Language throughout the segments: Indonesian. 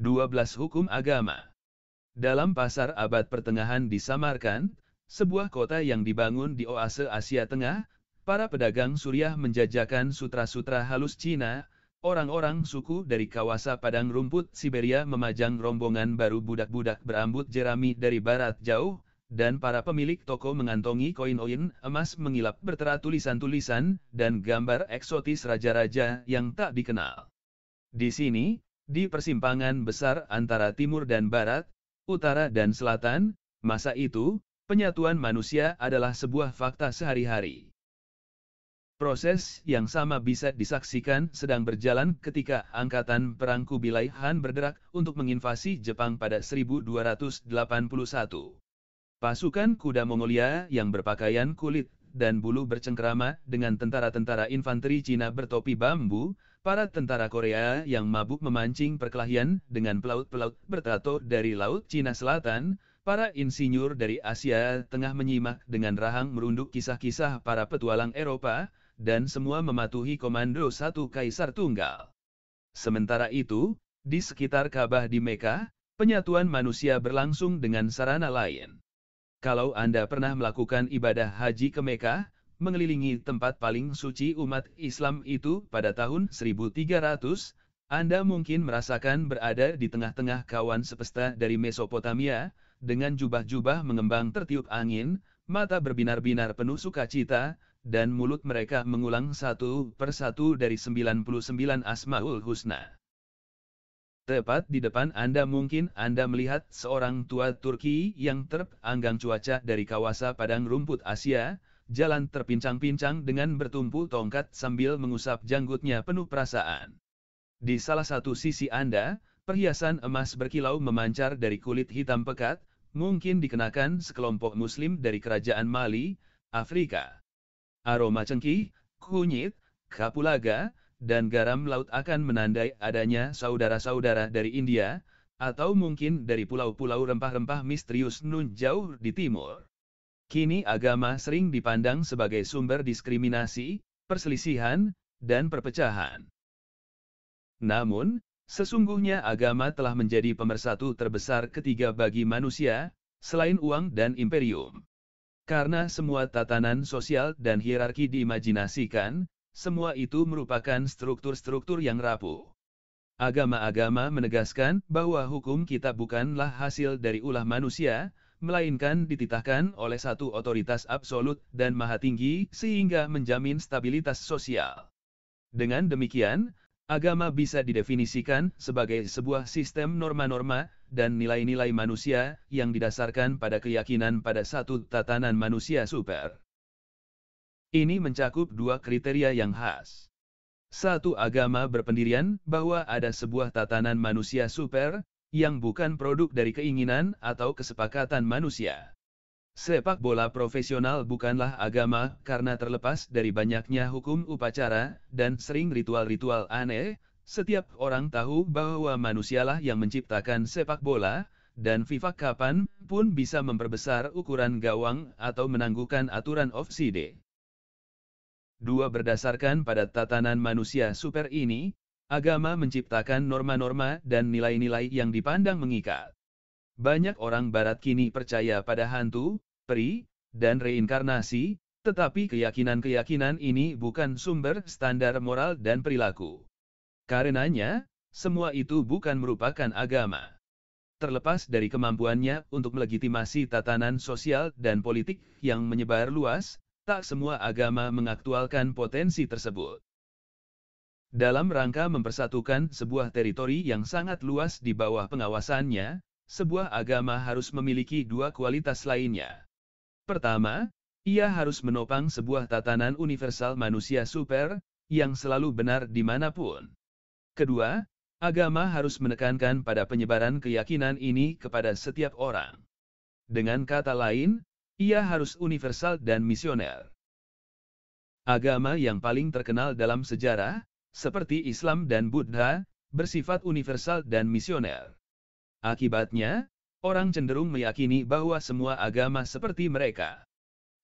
12 Hukum Agama. Dalam pasar abad pertengahan di Samarkand, sebuah kota yang dibangun di oase Asia Tengah, para pedagang Suriah menjajakan sutra-sutra halus Cina. Orang-orang suku dari kawasan padang rumput Siberia memajang rombongan baru budak-budak berambut jerami dari barat jauh, dan para pemilik toko mengantongi koin-koin emas mengilap bertera tulisan-tulisan dan gambar eksotis raja-raja yang tak dikenal. Di sini, di persimpangan besar antara timur dan barat, utara dan selatan, masa itu, penyatuan manusia adalah sebuah fakta sehari-hari. Proses yang sama bisa disaksikan sedang berjalan ketika Angkatan Perang Kubilai Han bergerak untuk menginvasi Jepang pada 1281. Pasukan kuda Mongolia yang berpakaian kulit dan bulu bercengkerama dengan tentara-tentara infanteri Cina bertopi bambu, para tentara Korea yang mabuk memancing perkelahian dengan pelaut-pelaut bertato dari Laut Cina Selatan, para insinyur dari Asia Tengah menyimak dengan rahang merunduk kisah-kisah para petualang Eropa, dan semua mematuhi komando satu kaisar tunggal. Sementara itu, di sekitar Ka'bah di Mekah, penyatuan manusia berlangsung dengan sarana lain. Kalau Anda pernah melakukan ibadah haji ke Mekah, mengelilingi tempat paling suci umat Islam itu pada tahun 1300, Anda mungkin merasakan berada di tengah-tengah kawan sepesta dari Mesopotamia, dengan jubah-jubah mengembang tertiup angin, mata berbinar-binar penuh sukacita, dan mulut mereka mengulang satu persatu dari 99 Asmaul Husna. Tepat di depan Anda mungkin Anda melihat seorang tua Turki yang terpanggang cuaca dari kawasan padang rumput Asia, jalan terpincang-pincang dengan bertumpu tongkat sambil mengusap janggutnya penuh perasaan. Di salah satu sisi Anda, perhiasan emas berkilau memancar dari kulit hitam pekat, mungkin dikenakan sekelompok muslim dari kerajaan Mali, Afrika. Aroma cengkih, kunyit, kapulaga, dan garam laut akan menandai adanya saudara-saudara dari India, atau mungkin dari pulau-pulau rempah-rempah misterius nun jauh di timur. Kini agama sering dipandang sebagai sumber diskriminasi, perselisihan, dan perpecahan. Namun, sesungguhnya agama telah menjadi pemersatu terbesar ketiga bagi manusia, selain uang dan imperium. Karena semua tatanan sosial dan hierarki diimajinasikan, semua itu merupakan struktur-struktur yang rapuh. Agama-agama menegaskan bahwa hukum kita bukanlah hasil dari ulah manusia, melainkan dititahkan oleh satu otoritas absolut dan maha tinggi sehingga menjamin stabilitas sosial. Dengan demikian, agama bisa didefinisikan sebagai sebuah sistem norma-norma dan nilai-nilai manusia yang didasarkan pada keyakinan pada satu tatanan manusia super. Ini mencakup dua kriteria yang khas. Satu, agama berpendirian bahwa ada sebuah tatanan manusia super, yang bukan produk dari keinginan atau kesepakatan manusia. Sepak bola profesional bukanlah agama karena terlepas dari banyaknya hukum upacara dan sering ritual-ritual aneh. Setiap orang tahu bahwa manusialah yang menciptakan sepak bola, dan FIFA kapan pun bisa memperbesar ukuran gawang atau menangguhkan aturan offside. Dua, berdasarkan pada tatanan manusia super ini, agama menciptakan norma-norma dan nilai-nilai yang dipandang mengikat. Banyak orang barat kini percaya pada hantu, peri, dan reinkarnasi, tetapi keyakinan-keyakinan ini bukan sumber standar moral dan perilaku. Karenanya, semua itu bukan merupakan agama. Terlepas dari kemampuannya untuk melegitimasi tatanan sosial dan politik yang menyebar luas, tak semua agama mengaktualkan potensi tersebut. Dalam rangka mempersatukan sebuah teritori yang sangat luas di bawah pengawasannya, sebuah agama harus memiliki dua kualitas lainnya. Pertama, ia harus menopang sebuah tatanan universal manusia super, yang selalu benar dimanapun. Kedua, agama harus menekankan pada penyebaran keyakinan ini kepada setiap orang. Dengan kata lain, ia harus universal dan misioner. Agama yang paling terkenal dalam sejarah, seperti Islam dan Buddha, bersifat universal dan misioner. Akibatnya, orang cenderung meyakini bahwa semua agama seperti mereka.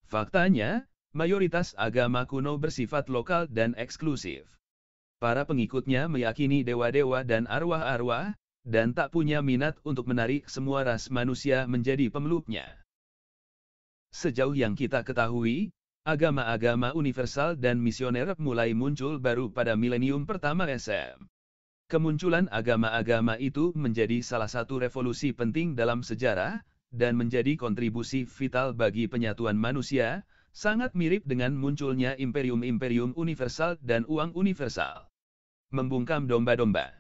Faktanya, mayoritas agama kuno bersifat lokal dan eksklusif. Para pengikutnya meyakini dewa-dewa dan arwah-arwah, dan tak punya minat untuk menarik semua ras manusia menjadi pemeluknya. Sejauh yang kita ketahui, agama-agama universal dan misioner mulai muncul baru pada milenium pertama SM. Kemunculan agama-agama itu menjadi salah satu revolusi penting dalam sejarah, dan menjadi kontribusi vital bagi penyatuan manusia, sangat mirip dengan munculnya imperium-imperium universal dan uang universal. Membungkam domba-domba.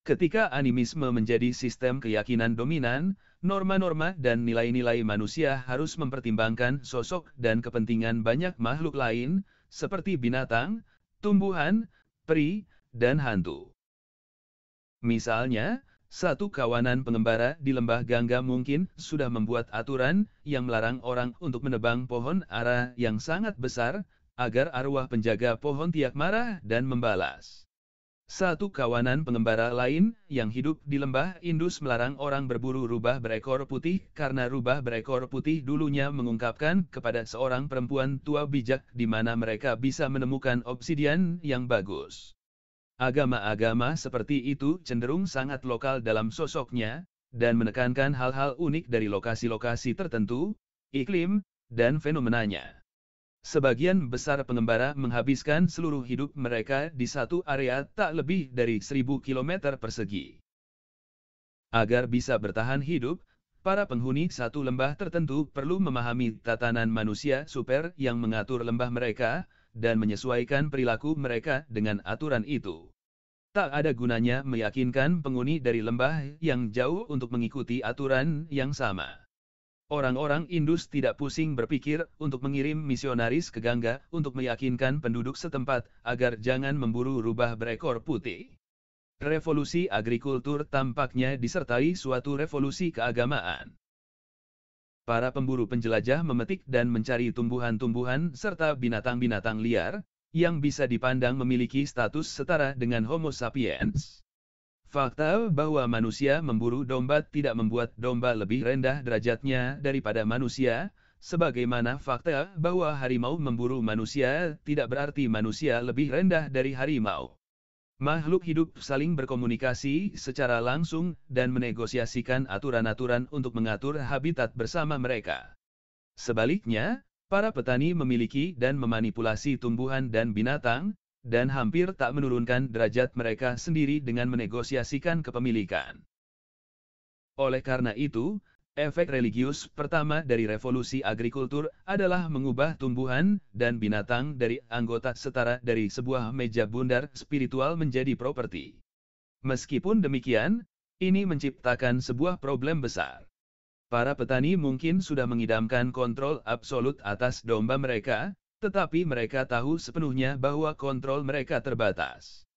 Ketika animisme menjadi sistem keyakinan dominan, norma-norma dan nilai-nilai manusia harus mempertimbangkan sosok dan kepentingan banyak makhluk lain, seperti binatang, tumbuhan, peri, dan hantu. Misalnya, satu kawanan pengembara di lembah Gangga mungkin sudah membuat aturan yang melarang orang untuk menebang pohon ara yang sangat besar, agar arwah penjaga pohon tiak marah dan membalas. Satu kawanan pengembara lain yang hidup di lembah Indus melarang orang berburu rubah berekor putih karena rubah berekor putih dulunya mengungkapkan kepada seorang perempuan tua bijak di mana mereka bisa menemukan obsidian yang bagus. Agama-agama seperti itu cenderung sangat lokal dalam sosoknya, dan menekankan hal-hal unik dari lokasi-lokasi tertentu, iklim, dan fenomenanya. Sebagian besar pengembara menghabiskan seluruh hidup mereka di satu area tak lebih dari 1000 km persegi. Agar bisa bertahan hidup, para penghuni satu lembah tertentu perlu memahami tatanan manusia super yang mengatur lembah mereka, dan menyesuaikan perilaku mereka dengan aturan itu. Tak ada gunanya meyakinkan penghuni dari lembah yang jauh untuk mengikuti aturan yang sama. Orang-orang Indus tidak pusing berpikir untuk mengirim misionaris ke Gangga untuk meyakinkan penduduk setempat agar jangan memburu rubah berekor putih. Revolusi agrikultur tampaknya disertai suatu revolusi keagamaan. Para pemburu penjelajah memetik dan mencari tumbuhan-tumbuhan serta binatang-binatang liar, yang bisa dipandang memiliki status setara dengan Homo sapiens. Fakta bahwa manusia memburu domba tidak membuat domba lebih rendah derajatnya daripada manusia, sebagaimana fakta bahwa harimau memburu manusia tidak berarti manusia lebih rendah dari harimau. Makhluk hidup saling berkomunikasi secara langsung dan menegosiasikan aturan-aturan untuk mengatur habitat bersama mereka. Sebaliknya, para petani memiliki dan memanipulasi tumbuhan dan binatang, dan hampir tak menurunkan derajat mereka sendiri dengan menegosiasikan kepemilikan. Oleh karena itu, efek religius pertama dari revolusi agrikultur adalah mengubah tumbuhan dan binatang dari anggota setara dari sebuah meja bundar spiritual menjadi properti. Meskipun demikian, ini menciptakan sebuah problem besar. Para petani mungkin sudah mengidamkan kontrol absolut atas domba mereka, tetapi mereka tahu sepenuhnya bahwa kontrol mereka terbatas.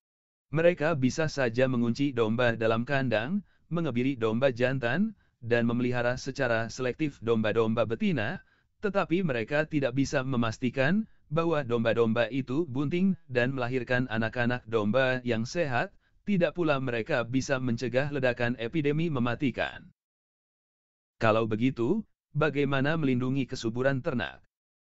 Mereka bisa saja mengunci domba dalam kandang, mengebiri domba jantan, dan memelihara secara selektif domba-domba betina, tetapi mereka tidak bisa memastikan bahwa domba-domba itu bunting dan melahirkan anak-anak domba yang sehat, tidak pula mereka bisa mencegah ledakan epidemi mematikan. Kalau begitu, bagaimana melindungi kesuburan ternak?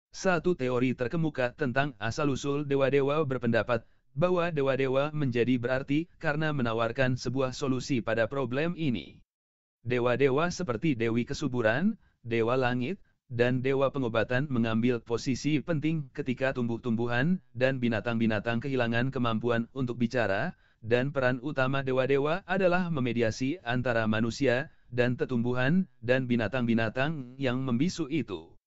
Satu teori terkemuka tentang asal-usul dewa-dewa berpendapat bahwa dewa-dewa menjadi berarti karena menawarkan sebuah solusi pada problem ini. Dewa-dewa seperti Dewi Kesuburan, Dewa Langit, dan Dewa Pengobatan mengambil posisi penting ketika tumbuh-tumbuhan dan binatang-binatang kehilangan kemampuan untuk bicara, dan peran utama dewa-dewa adalah memediasi antara manusia dan tumbuhan dan binatang-binatang yang membisu itu.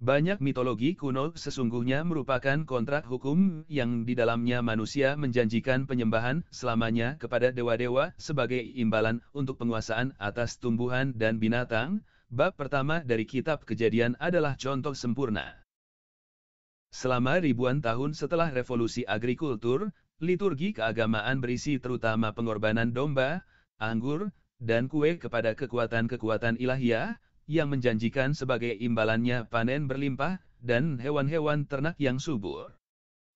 Banyak mitologi kuno sesungguhnya merupakan kontrak hukum yang di dalamnya manusia menjanjikan penyembahan selamanya kepada dewa-dewa sebagai imbalan untuk penguasaan atas tumbuhan dan binatang. Bab pertama dari kitab Kejadian adalah contoh sempurna. Selama ribuan tahun setelah revolusi agrikultur, liturgi keagamaan berisi terutama pengorbanan domba, anggur, dan kue kepada kekuatan-kekuatan ilahiyah, yang menjanjikan sebagai imbalannya panen berlimpah, dan hewan-hewan ternak yang subur.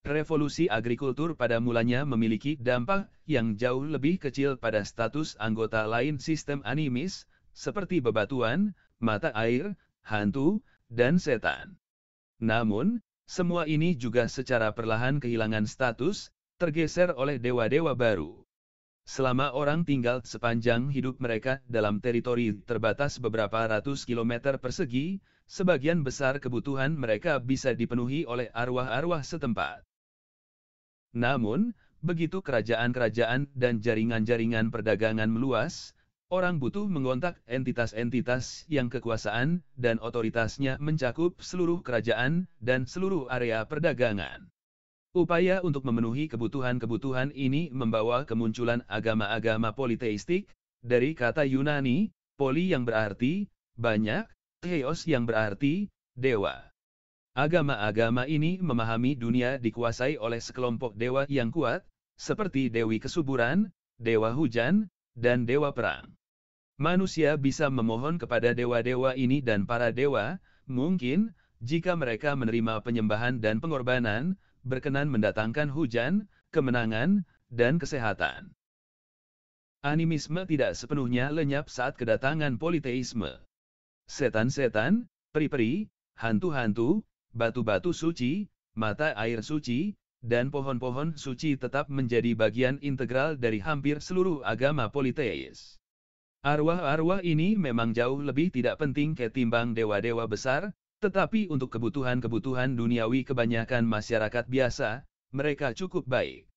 Revolusi agrikultur pada mulanya memiliki dampak yang jauh lebih kecil pada status anggota lain sistem animis, seperti bebatuan, mata air, hantu, dan setan. Namun, semua ini juga secara perlahan kehilangan status, tergeser oleh dewa-dewa baru. Selama orang tinggal sepanjang hidup mereka dalam teritori terbatas beberapa ratus kilometer persegi, sebagian besar kebutuhan mereka bisa dipenuhi oleh arwah-arwah setempat. Namun, begitu kerajaan-kerajaan dan jaringan-jaringan perdagangan meluas, orang butuh mengontak entitas-entitas yang kekuasaan dan otoritasnya mencakup seluruh kerajaan dan seluruh area perdagangan. Upaya untuk memenuhi kebutuhan-kebutuhan ini membawa kemunculan agama-agama politeistik, dari kata Yunani, poli yang berarti banyak, theos yang berarti dewa. Agama-agama ini memahami dunia dikuasai oleh sekelompok dewa yang kuat, seperti Dewi Kesuburan, Dewa Hujan, dan Dewa Perang. Manusia bisa memohon kepada dewa-dewa ini dan para dewa, mungkin, jika mereka menerima penyembahan dan pengorbanan, berkenan mendatangkan hujan, kemenangan, dan kesehatan. Animisme tidak sepenuhnya lenyap saat kedatangan politeisme. Setan-setan, peri-peri, hantu-hantu, batu-batu suci, mata air suci, dan pohon-pohon suci tetap menjadi bagian integral dari hampir seluruh agama politeis. Arwah-arwah ini memang jauh lebih tidak penting ketimbang dewa-dewa besar, tetapi untuk kebutuhan-kebutuhan duniawi kebanyakan masyarakat biasa, mereka cukup baik.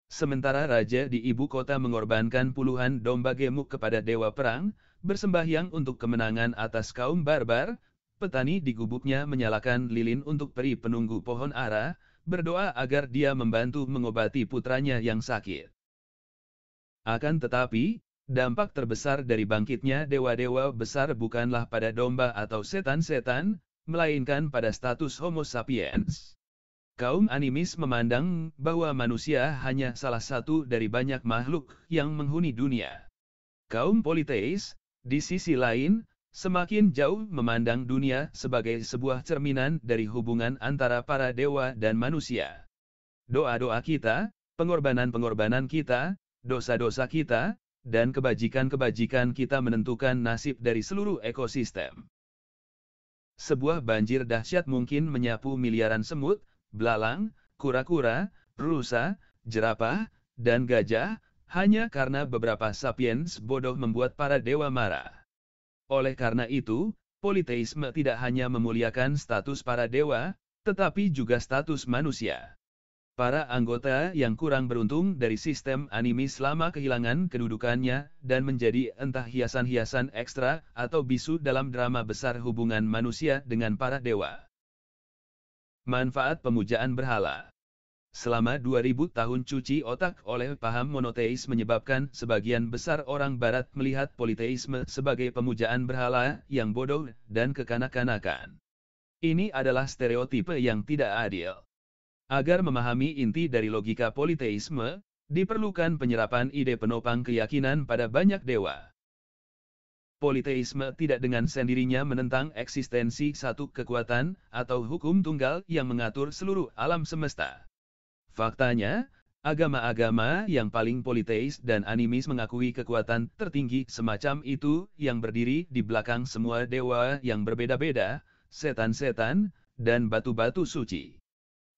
Sementara raja di ibu kota mengorbankan puluhan domba gemuk kepada dewa perang, bersembahyang untuk kemenangan atas kaum barbar, petani di gubuknya menyalakan lilin untuk peri penunggu pohon ara, berdoa agar dia membantu mengobati putranya yang sakit. Akan tetapi, dampak terbesar dari bangkitnya dewa-dewa besar bukanlah pada domba atau setan-setan, melainkan pada status Homo sapiens. Kaum animis memandang bahwa manusia hanya salah satu dari banyak makhluk yang menghuni dunia. Kaum politeis, di sisi lain, semakin jauh memandang dunia sebagai sebuah cerminan dari hubungan antara para dewa dan manusia. Doa-doa kita, pengorbanan-pengorbanan kita, dosa-dosa kita, dan kebajikan-kebajikan kita menentukan nasib dari seluruh ekosistem. Sebuah banjir dahsyat mungkin menyapu miliaran semut, belalang, kura-kura, rusa, jerapah, dan gajah, hanya karena beberapa sapiens bodoh membuat para dewa marah. Oleh karena itu, politeisme tidak hanya memuliakan status para dewa, tetapi juga status manusia. Para anggota yang kurang beruntung dari sistem animis lama kehilangan kedudukannya dan menjadi entah hiasan-hiasan ekstra atau bisu dalam drama besar hubungan manusia dengan para dewa. Manfaat pemujaan berhala. Selama 2000 tahun cuci otak oleh paham monoteis menyebabkan sebagian besar orang barat melihat politeisme sebagai pemujaan berhala yang bodoh dan kekanak-kanakan. Ini adalah stereotipe yang tidak adil. Agar memahami inti dari logika politeisme, diperlukan penyerapan ide penopang keyakinan pada banyak dewa. Politeisme tidak dengan sendirinya menentang eksistensi satu kekuatan atau hukum tunggal yang mengatur seluruh alam semesta. Faktanya, agama-agama yang paling politeis dan animis mengakui kekuatan tertinggi semacam itu yang berdiri di belakang semua dewa yang berbeda-beda, setan-setan, dan batu-batu suci.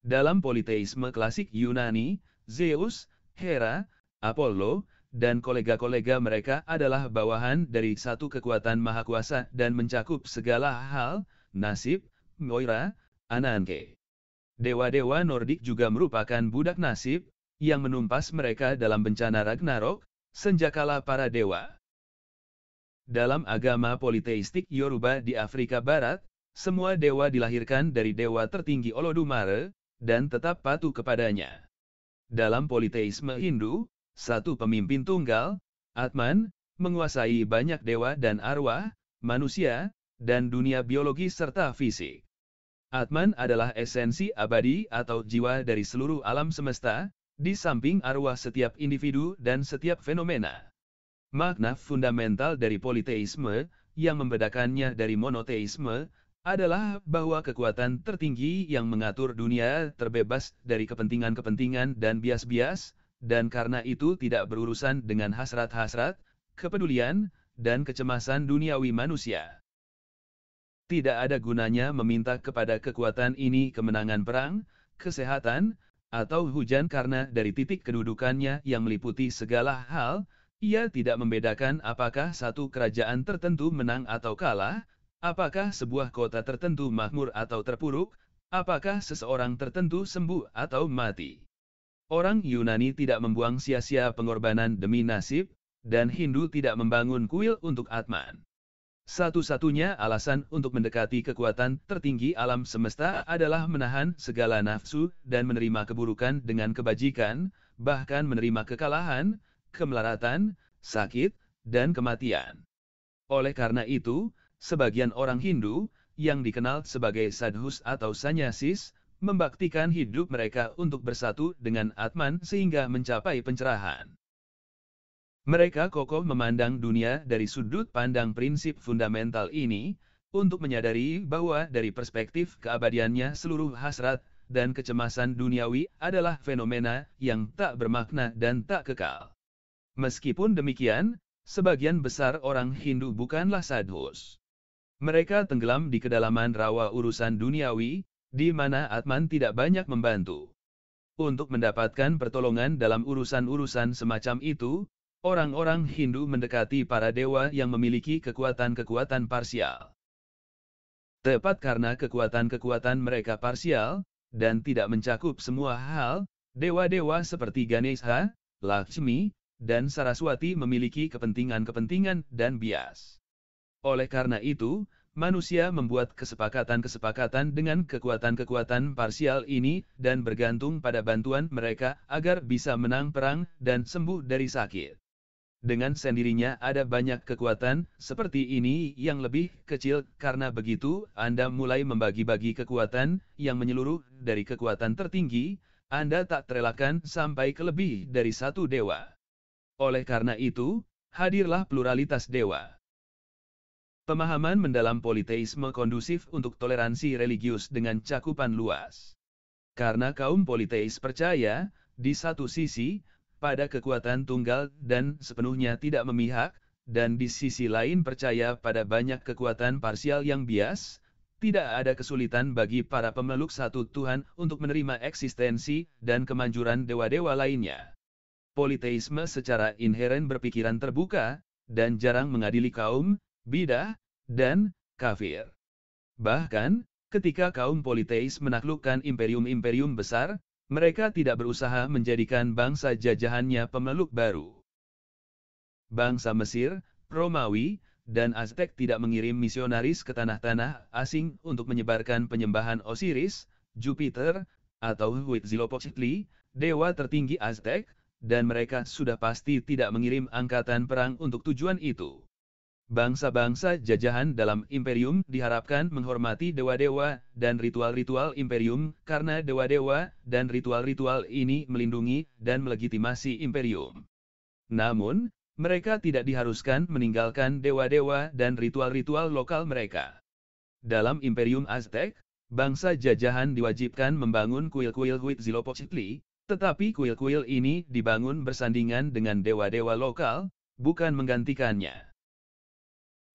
Dalam politeisme klasik Yunani, Zeus, Hera, Apollo, dan kolega-kolega mereka adalah bawahan dari satu kekuatan maha kuasa dan mencakup segala hal, nasib, Moira, Ananke. Dewa-dewa Nordik juga merupakan budak nasib, yang menumpas mereka dalam bencana Ragnarok, senjakala para dewa. Dalam agama politeistik Yoruba di Afrika Barat, semua dewa dilahirkan dari dewa tertinggi Olodumare, dan tetap patuh kepadanya. Dalam politeisme Hindu, satu pemimpin tunggal, Atman, menguasai banyak dewa dan arwah, manusia, dan dunia biologi serta fisik. Atman adalah esensi abadi atau jiwa dari seluruh alam semesta, di samping arwah setiap individu dan setiap fenomena. Makna fundamental dari politeisme, yang membedakannya dari monoteisme, adalah bahwa kekuatan tertinggi yang mengatur dunia terbebas dari kepentingan-kepentingan dan bias-bias, dan karena itu tidak berurusan dengan hasrat-hasrat, kepedulian, dan kecemasan duniawi manusia. Tidak ada gunanya meminta kepada kekuatan ini kemenangan perang, kesehatan, atau hujan karena dari titik kedudukannya yang meliputi segala hal, ia tidak membedakan apakah satu kerajaan tertentu menang atau kalah, apakah sebuah kota tertentu makmur atau terpuruk, apakah seseorang tertentu sembuh atau mati. Orang Yunani tidak membuang sia-sia pengorbanan demi nasib, dan Hindu tidak membangun kuil untuk Atman. Satu-satunya alasan untuk mendekati kekuatan tertinggi alam semesta adalah menahan segala nafsu dan menerima keburukan dengan kebajikan, bahkan menerima kekalahan, kemelaratan, sakit, dan kematian. Oleh karena itu, sebagian orang Hindu, yang dikenal sebagai sadhus atau sannyasis, membaktikan hidup mereka untuk bersatu dengan Atman sehingga mencapai pencerahan. Mereka kokoh memandang dunia dari sudut pandang prinsip fundamental ini, untuk menyadari bahwa dari perspektif keabadiannya seluruh hasrat dan kecemasan duniawi adalah fenomena yang tak bermakna dan tak kekal. Meskipun demikian, sebagian besar orang Hindu bukanlah sadhus. Mereka tenggelam di kedalaman rawa urusan duniawi, di mana Atman tidak banyak membantu. Untuk mendapatkan pertolongan dalam urusan-urusan semacam itu, orang-orang Hindu mendekati para dewa yang memiliki kekuatan-kekuatan parsial. Tepat karena kekuatan-kekuatan mereka parsial, dan tidak mencakup semua hal, dewa-dewa seperti Ganesha, Lakshmi, dan Saraswati memiliki kepentingan-kepentingan dan bias. Oleh karena itu, manusia membuat kesepakatan-kesepakatan dengan kekuatan-kekuatan parsial ini dan bergantung pada bantuan mereka agar bisa menang perang dan sembuh dari sakit. Dengan sendirinya ada banyak kekuatan seperti ini yang lebih kecil, karena begitu Anda mulai membagi-bagi kekuatan yang menyeluruh dari kekuatan tertinggi, Anda tak terelakkan sampai ke lebih dari satu dewa. Oleh karena itu, hadirlah pluralitas dewa. Pemahaman mendalam politeisme kondusif untuk toleransi religius dengan cakupan luas. Karena kaum politeis percaya, di satu sisi, pada kekuatan tunggal dan sepenuhnya tidak memihak, dan di sisi lain percaya pada banyak kekuatan parsial yang bias, tidak ada kesulitan bagi para pemeluk satu Tuhan untuk menerima eksistensi dan kemanjuran dewa-dewa lainnya. Politeisme secara inheren berpikiran terbuka, dan jarang mengadili kaum, bidah, dan kafir. Bahkan, ketika kaum politeis menaklukkan imperium-imperium besar, mereka tidak berusaha menjadikan bangsa jajahannya pemeluk baru. Bangsa Mesir, Romawi, dan Aztek tidak mengirim misionaris ke tanah-tanah asing untuk menyebarkan penyembahan Osiris, Jupiter, atau Huitzilopochtli, dewa tertinggi Aztek, dan mereka sudah pasti tidak mengirim angkatan perang untuk tujuan itu. Bangsa-bangsa jajahan dalam imperium diharapkan menghormati dewa-dewa dan ritual-ritual imperium, karena dewa-dewa dan ritual-ritual ini melindungi dan melegitimasi imperium. Namun, mereka tidak diharuskan meninggalkan dewa-dewa dan ritual-ritual lokal mereka. Dalam imperium Aztek, bangsa jajahan diwajibkan membangun kuil-kuil Huitzilopochtli, tetapi kuil-kuil ini dibangun bersandingan dengan dewa-dewa lokal, bukan menggantikannya.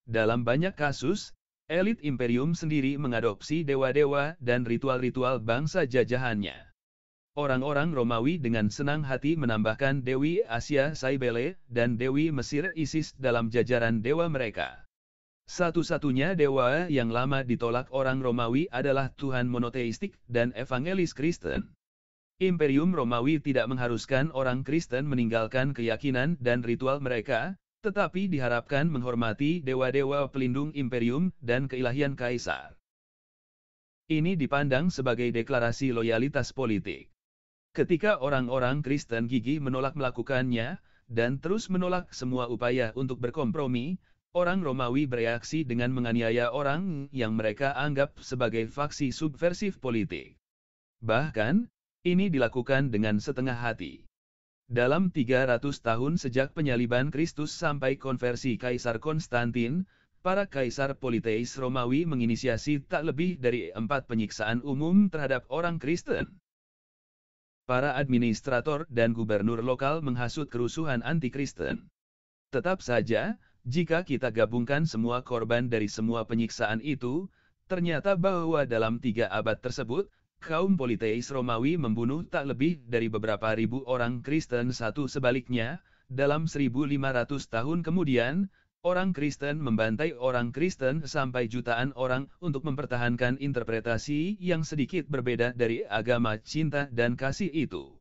Dalam banyak kasus, elit imperium sendiri mengadopsi dewa-dewa dan ritual-ritual bangsa jajahannya. Orang-orang Romawi dengan senang hati menambahkan Dewi Asia Cybele dan Dewi Mesir Isis dalam jajaran dewa mereka. Satu-satunya dewa yang lama ditolak orang Romawi adalah Tuhan monoteistik dan evangelis Kristen. Imperium Romawi tidak mengharuskan orang Kristen meninggalkan keyakinan dan ritual mereka, tetapi diharapkan menghormati dewa-dewa pelindung imperium dan keilahian kaisar. Ini dipandang sebagai deklarasi loyalitas politik. Ketika orang-orang Kristen gigih menolak melakukannya, dan terus menolak semua upaya untuk berkompromi, orang Romawi bereaksi dengan menganiaya orang yang mereka anggap sebagai faksi subversif politik. Bahkan, ini dilakukan dengan setengah hati. Dalam 300 tahun sejak penyaliban Kristus sampai konversi Kaisar Konstantin, para kaisar politeis Romawi menginisiasi tak lebih dari 4 penyiksaan umum terhadap orang Kristen. Para administrator dan gubernur lokal menghasut kerusuhan anti-Kristen. Tetap saja, jika kita gabungkan semua korban dari semua penyiksaan itu, ternyata bahwa dalam 3 abad tersebut, kaum politeis Romawi membunuh tak lebih dari beberapa ribu orang Kristen. Sebaliknya, dalam 1500 tahun kemudian, orang Kristen membantai orang Kristen sampai jutaan orang untuk mempertahankan interpretasi yang sedikit berbeda dari agama cinta dan kasih itu.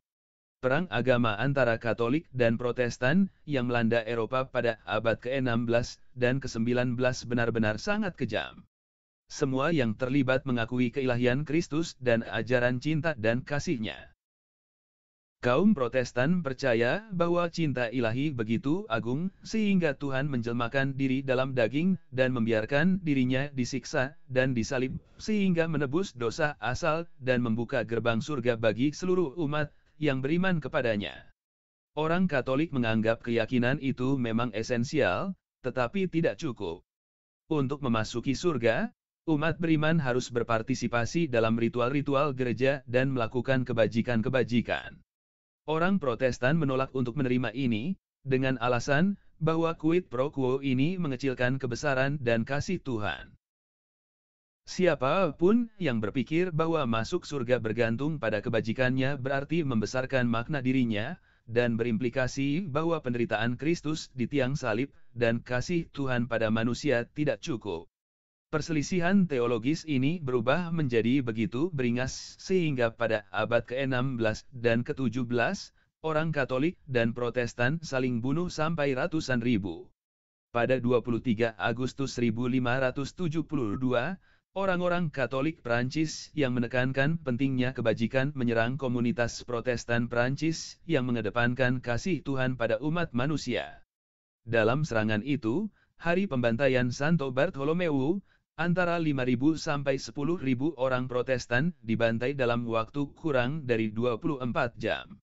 Perang agama antara Katolik dan Protestan yang melanda Eropa pada abad ke-16 dan ke-19 benar-benar sangat kejam. Semua yang terlibat mengakui keilahian Kristus dan ajaran cinta dan kasih-Nya. Kaum Protestan percaya bahwa cinta ilahi begitu agung sehingga Tuhan menjelmakan diri dalam daging dan membiarkan dirinya disiksa dan disalib sehingga menebus dosa asal dan membuka gerbang surga bagi seluruh umat yang beriman kepadanya. Orang Katolik menganggap keyakinan itu memang esensial, tetapi tidak cukup. Untuk memasuki surga, umat beriman harus berpartisipasi dalam ritual-ritual gereja dan melakukan kebajikan-kebajikan. Orang Protestan menolak untuk menerima ini, dengan alasan bahwa quid pro quo ini mengecilkan kebesaran dan kasih Tuhan. Siapapun yang berpikir bahwa masuk surga bergantung pada kebajikannya berarti membesarkan makna dirinya, dan berimplikasi bahwa penderitaan Kristus di tiang salib dan kasih Tuhan pada manusia tidak cukup. Perselisihan teologis ini berubah menjadi begitu beringas sehingga pada abad ke-16 dan ke-17, orang Katolik dan Protestan saling bunuh sampai ratusan ribu. Pada 23 Agustus 1572, orang-orang Katolik Prancis yang menekankan pentingnya kebajikan menyerang komunitas Protestan Prancis yang mengedepankan kasih Tuhan pada umat manusia. Dalam serangan itu, hari pembantaian Santo Bartolomeu, antara 5.000 sampai 10.000 orang Protestan dibantai dalam waktu kurang dari 24 jam.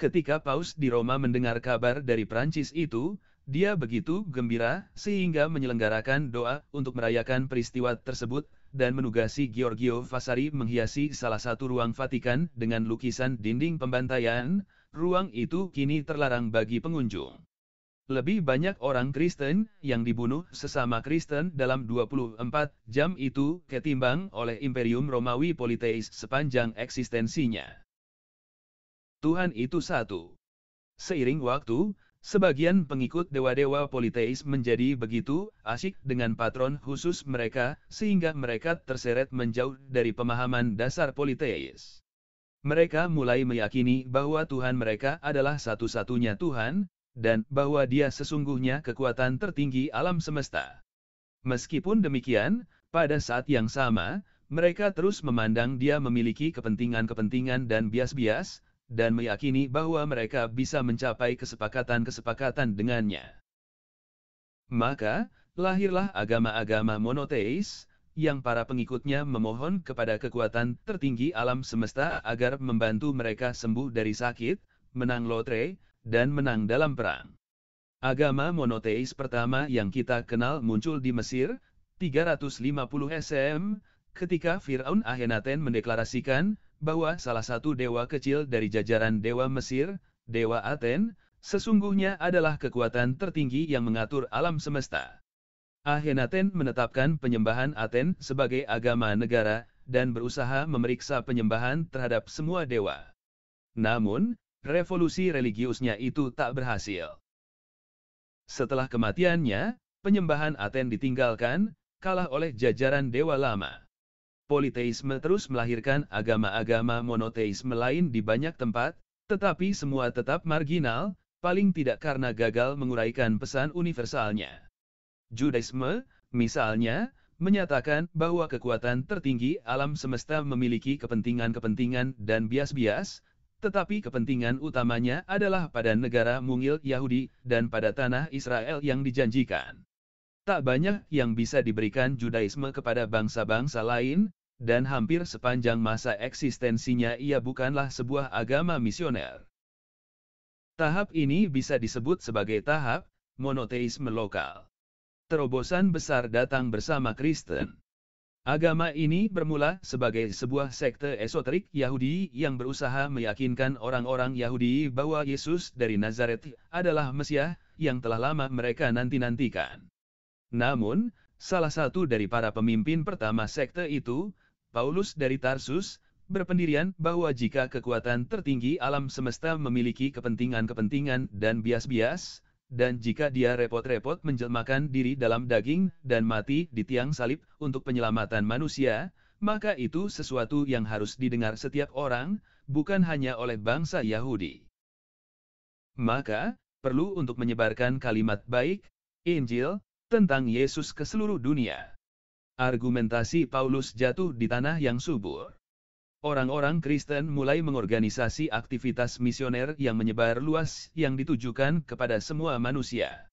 Ketika Paus di Roma mendengar kabar dari Prancis itu, dia begitu gembira sehingga menyelenggarakan doa untuk merayakan peristiwa tersebut dan menugasi Giorgio Vasari menghiasi salah satu ruang Vatikan dengan lukisan dinding pembantaian. Ruang itu kini terlarang bagi pengunjung. Lebih banyak orang Kristen yang dibunuh sesama Kristen dalam 24 jam itu ketimbang oleh Imperium Romawi Politeis sepanjang eksistensinya. Tuhan itu satu. Seiring waktu, sebagian pengikut dewa-dewa Politeis menjadi begitu asyik dengan patron khusus mereka sehingga mereka terseret menjauh dari pemahaman dasar Politeis. Mereka mulai meyakini bahwa Tuhan mereka adalah satu-satunya Tuhan, dan bahwa Dia sesungguhnya kekuatan tertinggi alam semesta. Meskipun demikian, pada saat yang sama, mereka terus memandang Dia memiliki kepentingan-kepentingan dan bias-bias, dan meyakini bahwa mereka bisa mencapai kesepakatan-kesepakatan dengannya. Maka, lahirlah agama-agama monoteis, yang para pengikutnya memohon kepada kekuatan tertinggi alam semesta agar membantu mereka sembuh dari sakit, menang lotre, dan menang dalam perang. Agama monoteis pertama yang kita kenal muncul di Mesir, 350 SM, ketika Fir'aun Akhenaten mendeklarasikan bahwa salah satu dewa kecil dari jajaran dewa Mesir, Dewa Aten, sesungguhnya adalah kekuatan tertinggi yang mengatur alam semesta. Akhenaten menetapkan penyembahan Aten sebagai agama negara, dan berusaha memeriksa penyembahan terhadap semua dewa. Namun, revolusi religiusnya itu tak berhasil. Setelah kematiannya, penyembahan Aten ditinggalkan, kalah oleh jajaran dewa lama. Politeisme terus melahirkan agama-agama monoteisme lain di banyak tempat, tetapi semua tetap marginal, paling tidak karena gagal menguraikan pesan universalnya. Judaisme, misalnya, menyatakan bahwa kekuatan tertinggi alam semesta memiliki kepentingan-kepentingan dan bias-bias, tetapi kepentingan utamanya adalah pada negara mungil Yahudi dan pada tanah Israel yang dijanjikan. Tak banyak yang bisa diberikan Judaisme kepada bangsa-bangsa lain, dan hampir sepanjang masa eksistensinya ia bukanlah sebuah agama misioner. Tahap ini bisa disebut sebagai tahap monoteisme lokal. Terobosan besar datang bersama Kristen. Agama ini bermula sebagai sebuah sekte esoterik Yahudi yang berusaha meyakinkan orang-orang Yahudi bahwa Yesus dari Nazaret adalah Mesias yang telah lama mereka nanti-nantikan. Namun, salah satu dari para pemimpin pertama sekte itu, Paulus dari Tarsus, berpendirian bahwa jika kekuatan tertinggi alam semesta memiliki kepentingan-kepentingan dan bias-bias, dan jika dia repot-repot menjelmakan diri dalam daging dan mati di tiang salib untuk penyelamatan manusia, maka itu sesuatu yang harus didengar setiap orang, bukan hanya oleh bangsa Yahudi. Maka, perlu untuk menyebarkan kalimat baik, Injil, tentang Yesus ke seluruh dunia. Argumentasi Paulus jatuh di tanah yang subur. Orang-orang Kristen mulai mengorganisasi aktivitas misioner yang menyebar luas yang ditujukan kepada semua manusia.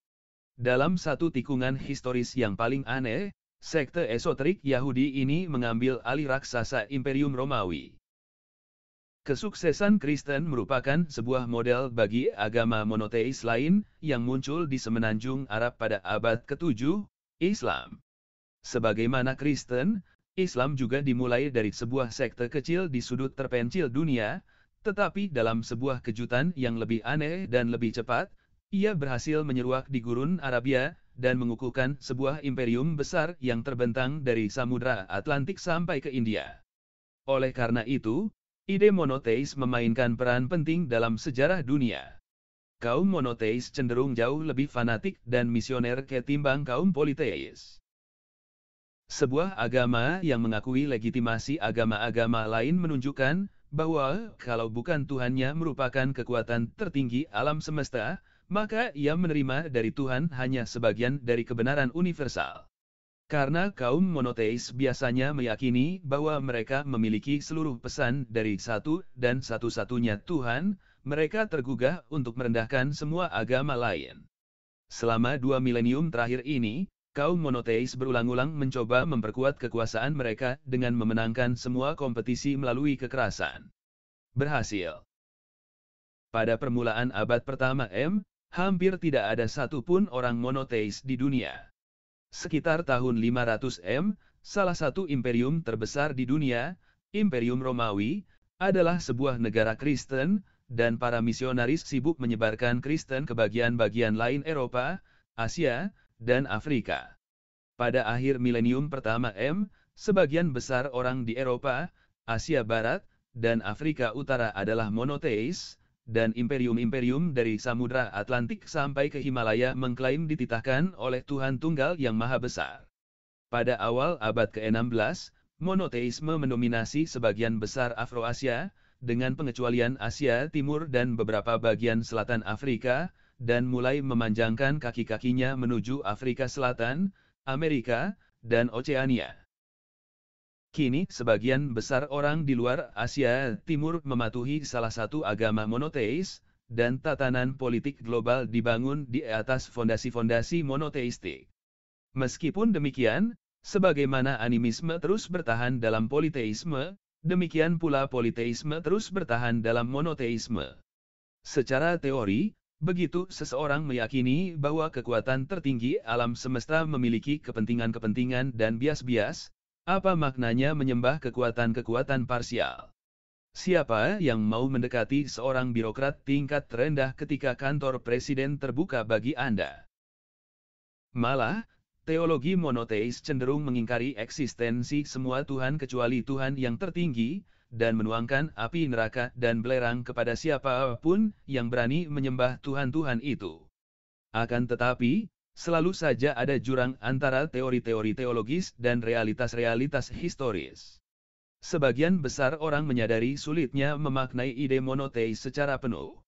Dalam satu tikungan historis yang paling aneh, sekte esoterik Yahudi ini mengambil alih raksasa Imperium Romawi. Kesuksesan Kristen merupakan sebuah model bagi agama monoteis lain yang muncul di semenanjung Arab pada abad ke-7, Islam. Sebagaimana Kristen, Islam juga dimulai dari sebuah sekte kecil di sudut terpencil dunia, tetapi dalam sebuah kejutan yang lebih aneh dan lebih cepat, ia berhasil menyeruak di gurun Arabia dan mengukuhkan sebuah imperium besar yang terbentang dari Samudra Atlantik sampai ke India. Oleh karena itu, ide monoteis memainkan peran penting dalam sejarah dunia. Kaum monoteis cenderung jauh lebih fanatik dan misioner ketimbang kaum politeis. Sebuah agama yang mengakui legitimasi agama-agama lain menunjukkan bahwa kalau bukan Tuhannya merupakan kekuatan tertinggi alam semesta, maka ia menerima dari Tuhan hanya sebagian dari kebenaran universal. Karena kaum monoteis biasanya meyakini bahwa mereka memiliki seluruh pesan dari satu dan satu-satunya Tuhan, mereka tergugah untuk merendahkan semua agama lain. Selama 2 milenium terakhir ini, kaum monoteis berulang-ulang mencoba memperkuat kekuasaan mereka dengan memenangkan semua kompetisi melalui kekerasan. Berhasil. Pada permulaan abad pertama hampir tidak ada satupun orang monoteis di dunia. Sekitar tahun 500 salah satu imperium terbesar di dunia, Imperium Romawi, adalah sebuah negara Kristen, dan para misionaris sibuk menyebarkan Kristen ke bagian-bagian lain Eropa, Asia, dan Afrika. Pada akhir milenium pertama sebagian besar orang di Eropa, Asia Barat, dan Afrika Utara adalah monoteis, dan imperium-imperium dari Samudra Atlantik sampai ke Himalaya mengklaim dititahkan oleh Tuhan Tunggal yang Maha Besar. Pada awal abad ke-16, monoteisme mendominasi sebagian besar Afroasia, dengan pengecualian Asia Timur dan beberapa bagian selatan Afrika, dan mulai memanjangkan kaki-kakinya menuju Afrika Selatan, Amerika, dan Oceania. Kini, sebagian besar orang di luar Asia Timur mematuhi salah satu agama monoteis, dan tatanan politik global dibangun di atas fondasi-fondasi monoteistik. Meskipun demikian, sebagaimana animisme terus bertahan dalam politeisme, demikian pula politeisme terus bertahan dalam monoteisme. Secara teori, begitu seseorang meyakini bahwa kekuatan tertinggi alam semesta memiliki kepentingan-kepentingan dan bias-bias, apa maknanya menyembah kekuatan-kekuatan parsial? Siapa yang mau mendekati seorang birokrat tingkat terendah ketika kantor presiden terbuka bagi Anda? Malah, teologi monoteis cenderung mengingkari eksistensi semua Tuhan kecuali Tuhan yang tertinggi, dan menuangkan api neraka dan belerang kepada siapapun yang berani menyembah Tuhan-Tuhan itu. Akan tetapi, selalu saja ada jurang antara teori-teori teologis dan realitas-realitas historis. Sebagian besar orang menyadari sulitnya memaknai ide monoteis secara penuh.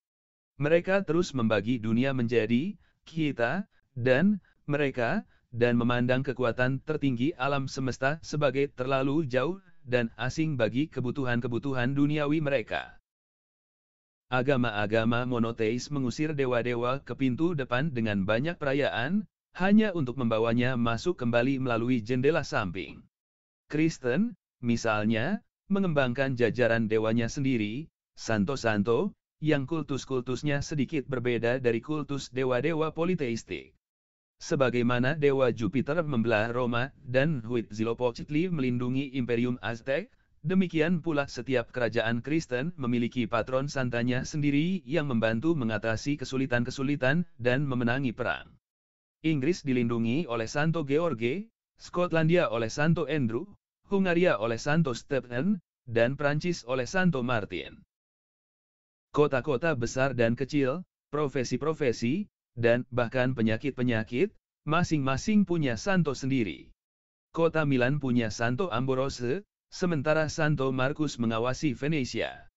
Mereka terus membagi dunia menjadi kita dan mereka, dan memandang kekuatan tertinggi alam semesta sebagai terlalu jauh dan asing bagi kebutuhan-kebutuhan duniawi mereka. Agama-agama monoteis mengusir dewa-dewa ke pintu depan dengan banyak perayaan, hanya untuk membawanya masuk kembali melalui jendela samping. Kristen, misalnya, mengembangkan jajaran dewanya sendiri, santo-santo, yang kultus-kultusnya sedikit berbeda dari kultus dewa-dewa politeistik. Sebagaimana dewa Jupiter membelah Roma dan Huitzilopochtli melindungi Imperium Aztec, demikian pula setiap kerajaan Kristen memiliki patron santanya sendiri yang membantu mengatasi kesulitan-kesulitan dan memenangi perang. Inggris dilindungi oleh Santo George, Skotlandia oleh Santo Andrew, Hungaria oleh Santo Stephen, dan Prancis oleh Santo Martin. Kota-kota besar dan kecil, profesi-profesi, dan bahkan penyakit-penyakit, masing-masing punya santo sendiri. Kota Milan punya Santo Ambrose, sementara Santo Markus mengawasi Venesia.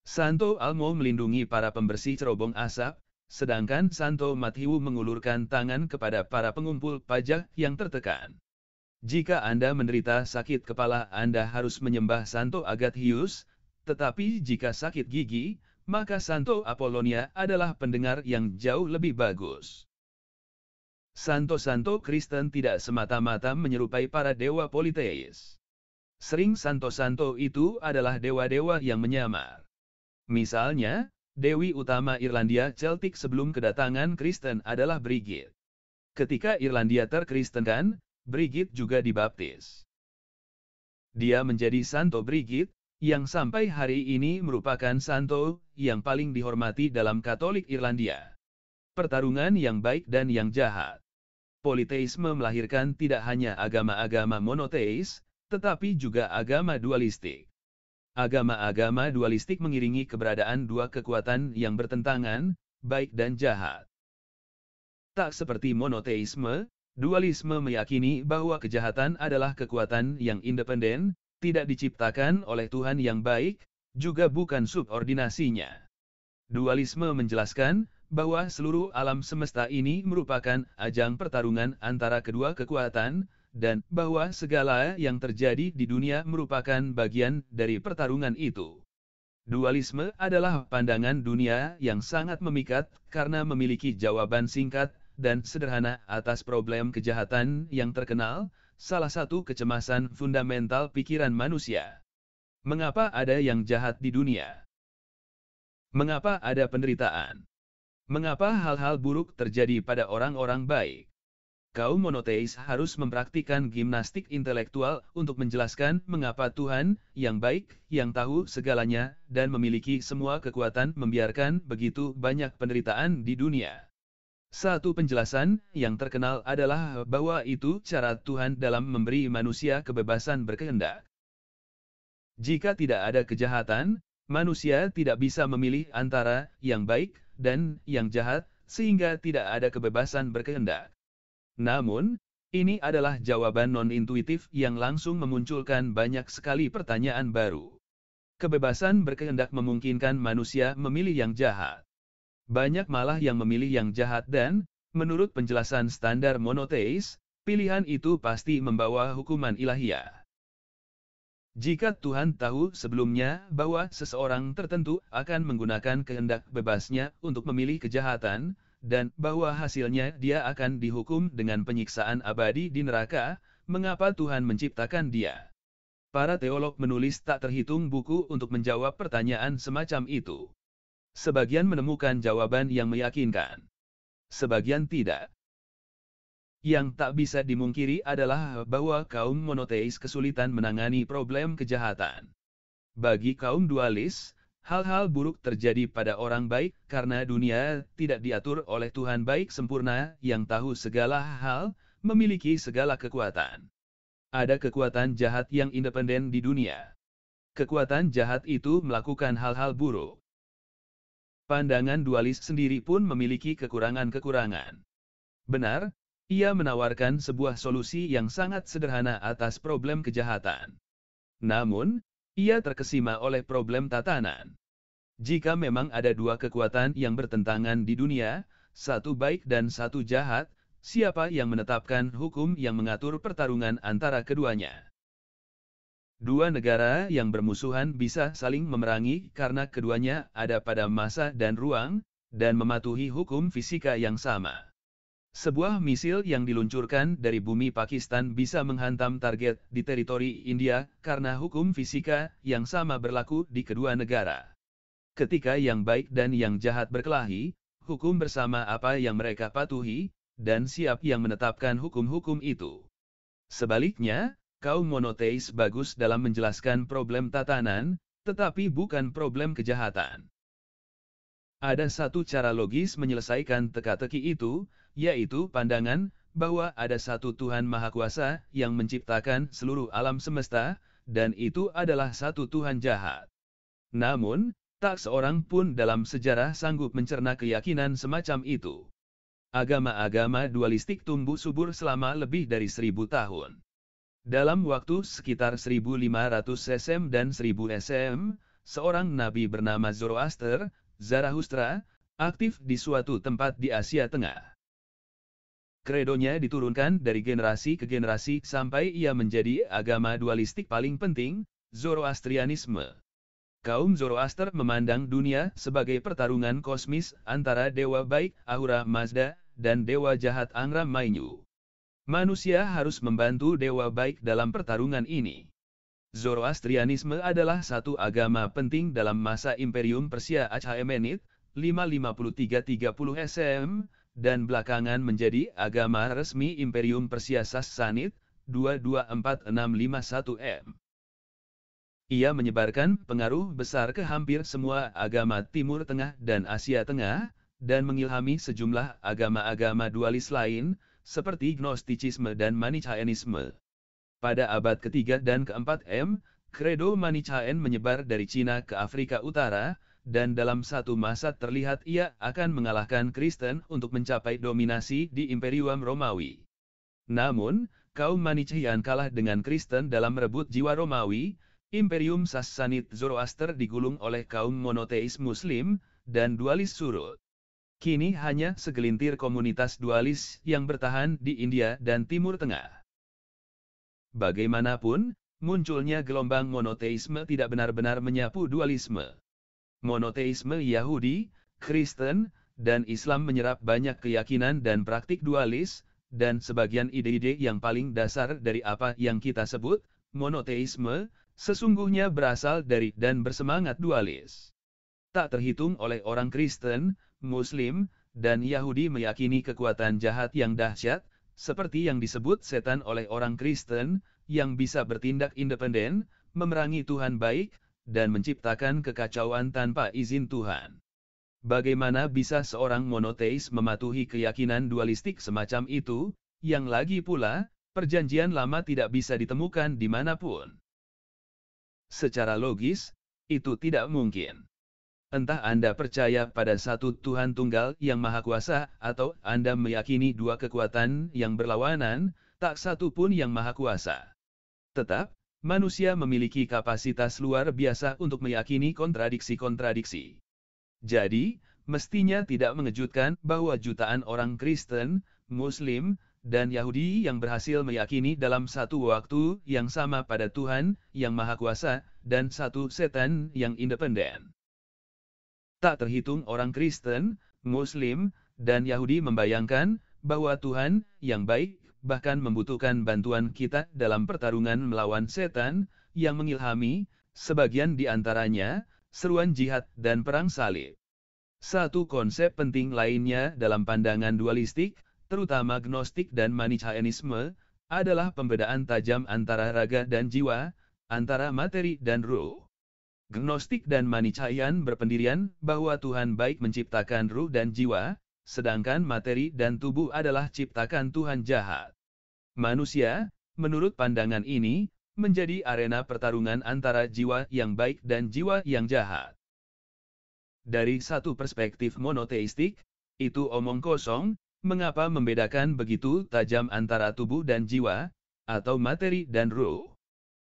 Santo Elmo melindungi para pembersih cerobong asap, sedangkan Santo Matthew mengulurkan tangan kepada para pengumpul pajak yang tertekan. Jika Anda menderita sakit kepala, Anda harus menyembah Santo Agathius, tetapi jika sakit gigi, maka Santo Apollonia adalah pendengar yang jauh lebih bagus. Santo-santo Kristen tidak semata-mata menyerupai para dewa politeis. Sering santo-santo itu adalah dewa-dewa yang menyamar. Misalnya, Dewi utama Irlandia Celtic sebelum kedatangan Kristen adalah Brigid. Ketika Irlandia terkristenkan, Brigid juga dibaptis. Dia menjadi Santo Brigid, yang sampai hari ini merupakan santo yang paling dihormati dalam Katolik Irlandia. Pertarungan yang baik dan yang jahat. Politeisme melahirkan tidak hanya agama-agama monoteis, tetapi juga agama dualistik. Agama-agama dualistik mengiringi keberadaan dua kekuatan yang bertentangan, baik dan jahat. Tak seperti monoteisme, dualisme meyakini bahwa kejahatan adalah kekuatan yang independen, tidak diciptakan oleh Tuhan yang baik, juga bukan subordinasinya. Dualisme menjelaskan bahwa seluruh alam semesta ini merupakan ajang pertarungan antara kedua kekuatan, dan bahwa segala yang terjadi di dunia merupakan bagian dari pertarungan itu. Dualisme adalah pandangan dunia yang sangat memikat karena memiliki jawaban singkat dan sederhana atas problem kejahatan yang terkenal, salah satu kecemasan fundamental pikiran manusia. Mengapa ada yang jahat di dunia? Mengapa ada penderitaan? Mengapa hal-hal buruk terjadi pada orang-orang baik? Kaum monoteis harus mempraktikkan gimnastik intelektual untuk menjelaskan mengapa Tuhan, yang baik, yang tahu segalanya, dan memiliki semua kekuatan membiarkan begitu banyak penderitaan di dunia. Satu penjelasan yang terkenal adalah bahwa itu cara Tuhan dalam memberi manusia kebebasan berkehendak. Jika tidak ada kejahatan, manusia tidak bisa memilih antara yang baik dan yang jahat, sehingga tidak ada kebebasan berkehendak. Namun, ini adalah jawaban non-intuitif yang langsung memunculkan banyak sekali pertanyaan baru. Kebebasan berkehendak memungkinkan manusia memilih yang jahat. Banyak malah yang memilih yang jahat dan, menurut penjelasan standar monoteis, pilihan itu pasti membawa hukuman ilahiyah. Jika Tuhan tahu sebelumnya bahwa seseorang tertentu akan menggunakan kehendak bebasnya untuk memilih kejahatan, dan bahwa hasilnya dia akan dihukum dengan penyiksaan abadi di neraka, mengapa Tuhan menciptakan dia? Para teolog menulis tak terhitung buku untuk menjawab pertanyaan semacam itu. Sebagian menemukan jawaban yang meyakinkan. Sebagian tidak. Yang tak bisa dimungkiri adalah bahwa kaum monoteis kesulitan menangani problem kejahatan. Bagi kaum dualis, hal-hal buruk terjadi pada orang baik karena dunia tidak diatur oleh Tuhan baik sempurna yang tahu segala hal, memiliki segala kekuatan. Ada kekuatan jahat yang independen di dunia. Kekuatan jahat itu melakukan hal-hal buruk. Pandangan dualis sendiri pun memiliki kekurangan-kekurangan. Benar, ia menawarkan sebuah solusi yang sangat sederhana atas problem kejahatan. Namun, ia terkesima oleh problem tatanan. Jika memang ada dua kekuatan yang bertentangan di dunia, satu baik dan satu jahat, siapa yang menetapkan hukum yang mengatur pertarungan antara keduanya? Dua negara yang bermusuhan bisa saling memerangi karena keduanya ada pada masa dan ruang, dan mematuhi hukum fisika yang sama. Sebuah misil yang diluncurkan dari bumi Pakistan bisa menghantam target di teritori India karena hukum fisika yang sama berlaku di kedua negara. Ketika yang baik dan yang jahat berkelahi, hukum bersama apa yang mereka patuhi, dan siap yang menetapkan hukum-hukum itu. Sebaliknya, kaum monoteis bagus dalam menjelaskan problem tatanan, tetapi bukan problem kejahatan. Ada satu cara logis menyelesaikan teka-teki itu, yaitu pandangan bahwa ada satu Tuhan Maha Kuasa yang menciptakan seluruh alam semesta, dan itu adalah satu Tuhan jahat. Namun, tak seorang pun dalam sejarah sanggup mencerna keyakinan semacam itu. Agama-agama dualistik tumbuh subur selama lebih dari 1000 tahun. Dalam waktu sekitar 1500 SM dan 1000 SM, seorang nabi bernama Zoroaster, Zarathustra, aktif di suatu tempat di Asia Tengah. Kredonya diturunkan dari generasi ke generasi sampai ia menjadi agama dualistik paling penting, Zoroastrianisme. Kaum Zoroaster memandang dunia sebagai pertarungan kosmis antara dewa baik Ahura Mazda dan dewa jahat Angra Mainyu. Manusia harus membantu dewa baik dalam pertarungan ini. Zoroastrianisme adalah satu agama penting dalam masa Imperium Persia Achaemenid, 553-30 SM, dan belakangan menjadi agama resmi Imperium Persia Sassanid, 224-651 M. Ia menyebarkan pengaruh besar ke hampir semua agama Timur Tengah dan Asia Tengah, dan mengilhami sejumlah agama-agama dualis lain, seperti Gnosticisme dan Manichaeanisme. Pada abad ketiga dan keempat M, kredo Manichaean menyebar dari Cina ke Afrika Utara, dan dalam satu masa terlihat ia akan mengalahkan Kristen untuk mencapai dominasi di Imperium Romawi. Namun, kaum Manichaean kalah dengan Kristen dalam merebut jiwa Romawi. Imperium Sassanid Zoroaster digulung oleh kaum monoteis Muslim, dan dualis surut. Kini hanya segelintir komunitas dualis yang bertahan di India dan Timur Tengah. Bagaimanapun, munculnya gelombang monoteisme tidak benar-benar menyapu dualisme. Monoteisme Yahudi, Kristen, dan Islam menyerap banyak keyakinan dan praktik dualis, dan sebagian ide-ide yang paling dasar dari apa yang kita sebut monoteisme, sesungguhnya berasal dari dan bersemangat dualis. Tak terhitung oleh orang Kristen, Muslim, dan Yahudi meyakini kekuatan jahat yang dahsyat, seperti yang disebut setan oleh orang Kristen, yang bisa bertindak independen, memerangi Tuhan baik, dan menciptakan kekacauan tanpa izin Tuhan. Bagaimana bisa seorang monoteis mematuhi keyakinan dualistik semacam itu, yang lagi pula, perjanjian lama tidak bisa ditemukan dimanapun? Secara logis, itu tidak mungkin. Entah Anda percaya pada satu Tuhan tunggal yang maha kuasa, atau Anda meyakini dua kekuatan yang berlawanan, tak satu pun yang maha kuasa. Tetap, manusia memiliki kapasitas luar biasa untuk meyakini kontradiksi-kontradiksi. Jadi, mestinya tidak mengejutkan bahwa jutaan orang Kristen, Muslim, dan Yahudi yang berhasil meyakini dalam satu waktu yang sama pada Tuhan yang Maha Kuasa, dan satu setan yang independen. Tak terhitung orang Kristen, Muslim, dan Yahudi membayangkan bahwa Tuhan yang baik bahkan membutuhkan bantuan kita dalam pertarungan melawan setan, yang mengilhami, sebagian di antaranya, seruan jihad dan perang salib. Satu konsep penting lainnya dalam pandangan dualistik, terutama Gnostik dan Manichaeanisme, adalah pembedaan tajam antara raga dan jiwa, antara materi dan ruh. Gnostik dan Manichaean berpendirian bahwa Tuhan baik menciptakan ruh dan jiwa, sedangkan materi dan tubuh adalah ciptakan Tuhan jahat. Manusia, menurut pandangan ini, menjadi arena pertarungan antara jiwa yang baik dan jiwa yang jahat. Dari satu perspektif monoteistik, itu omong kosong. Mengapa membedakan begitu tajam antara tubuh dan jiwa, atau materi dan ruh?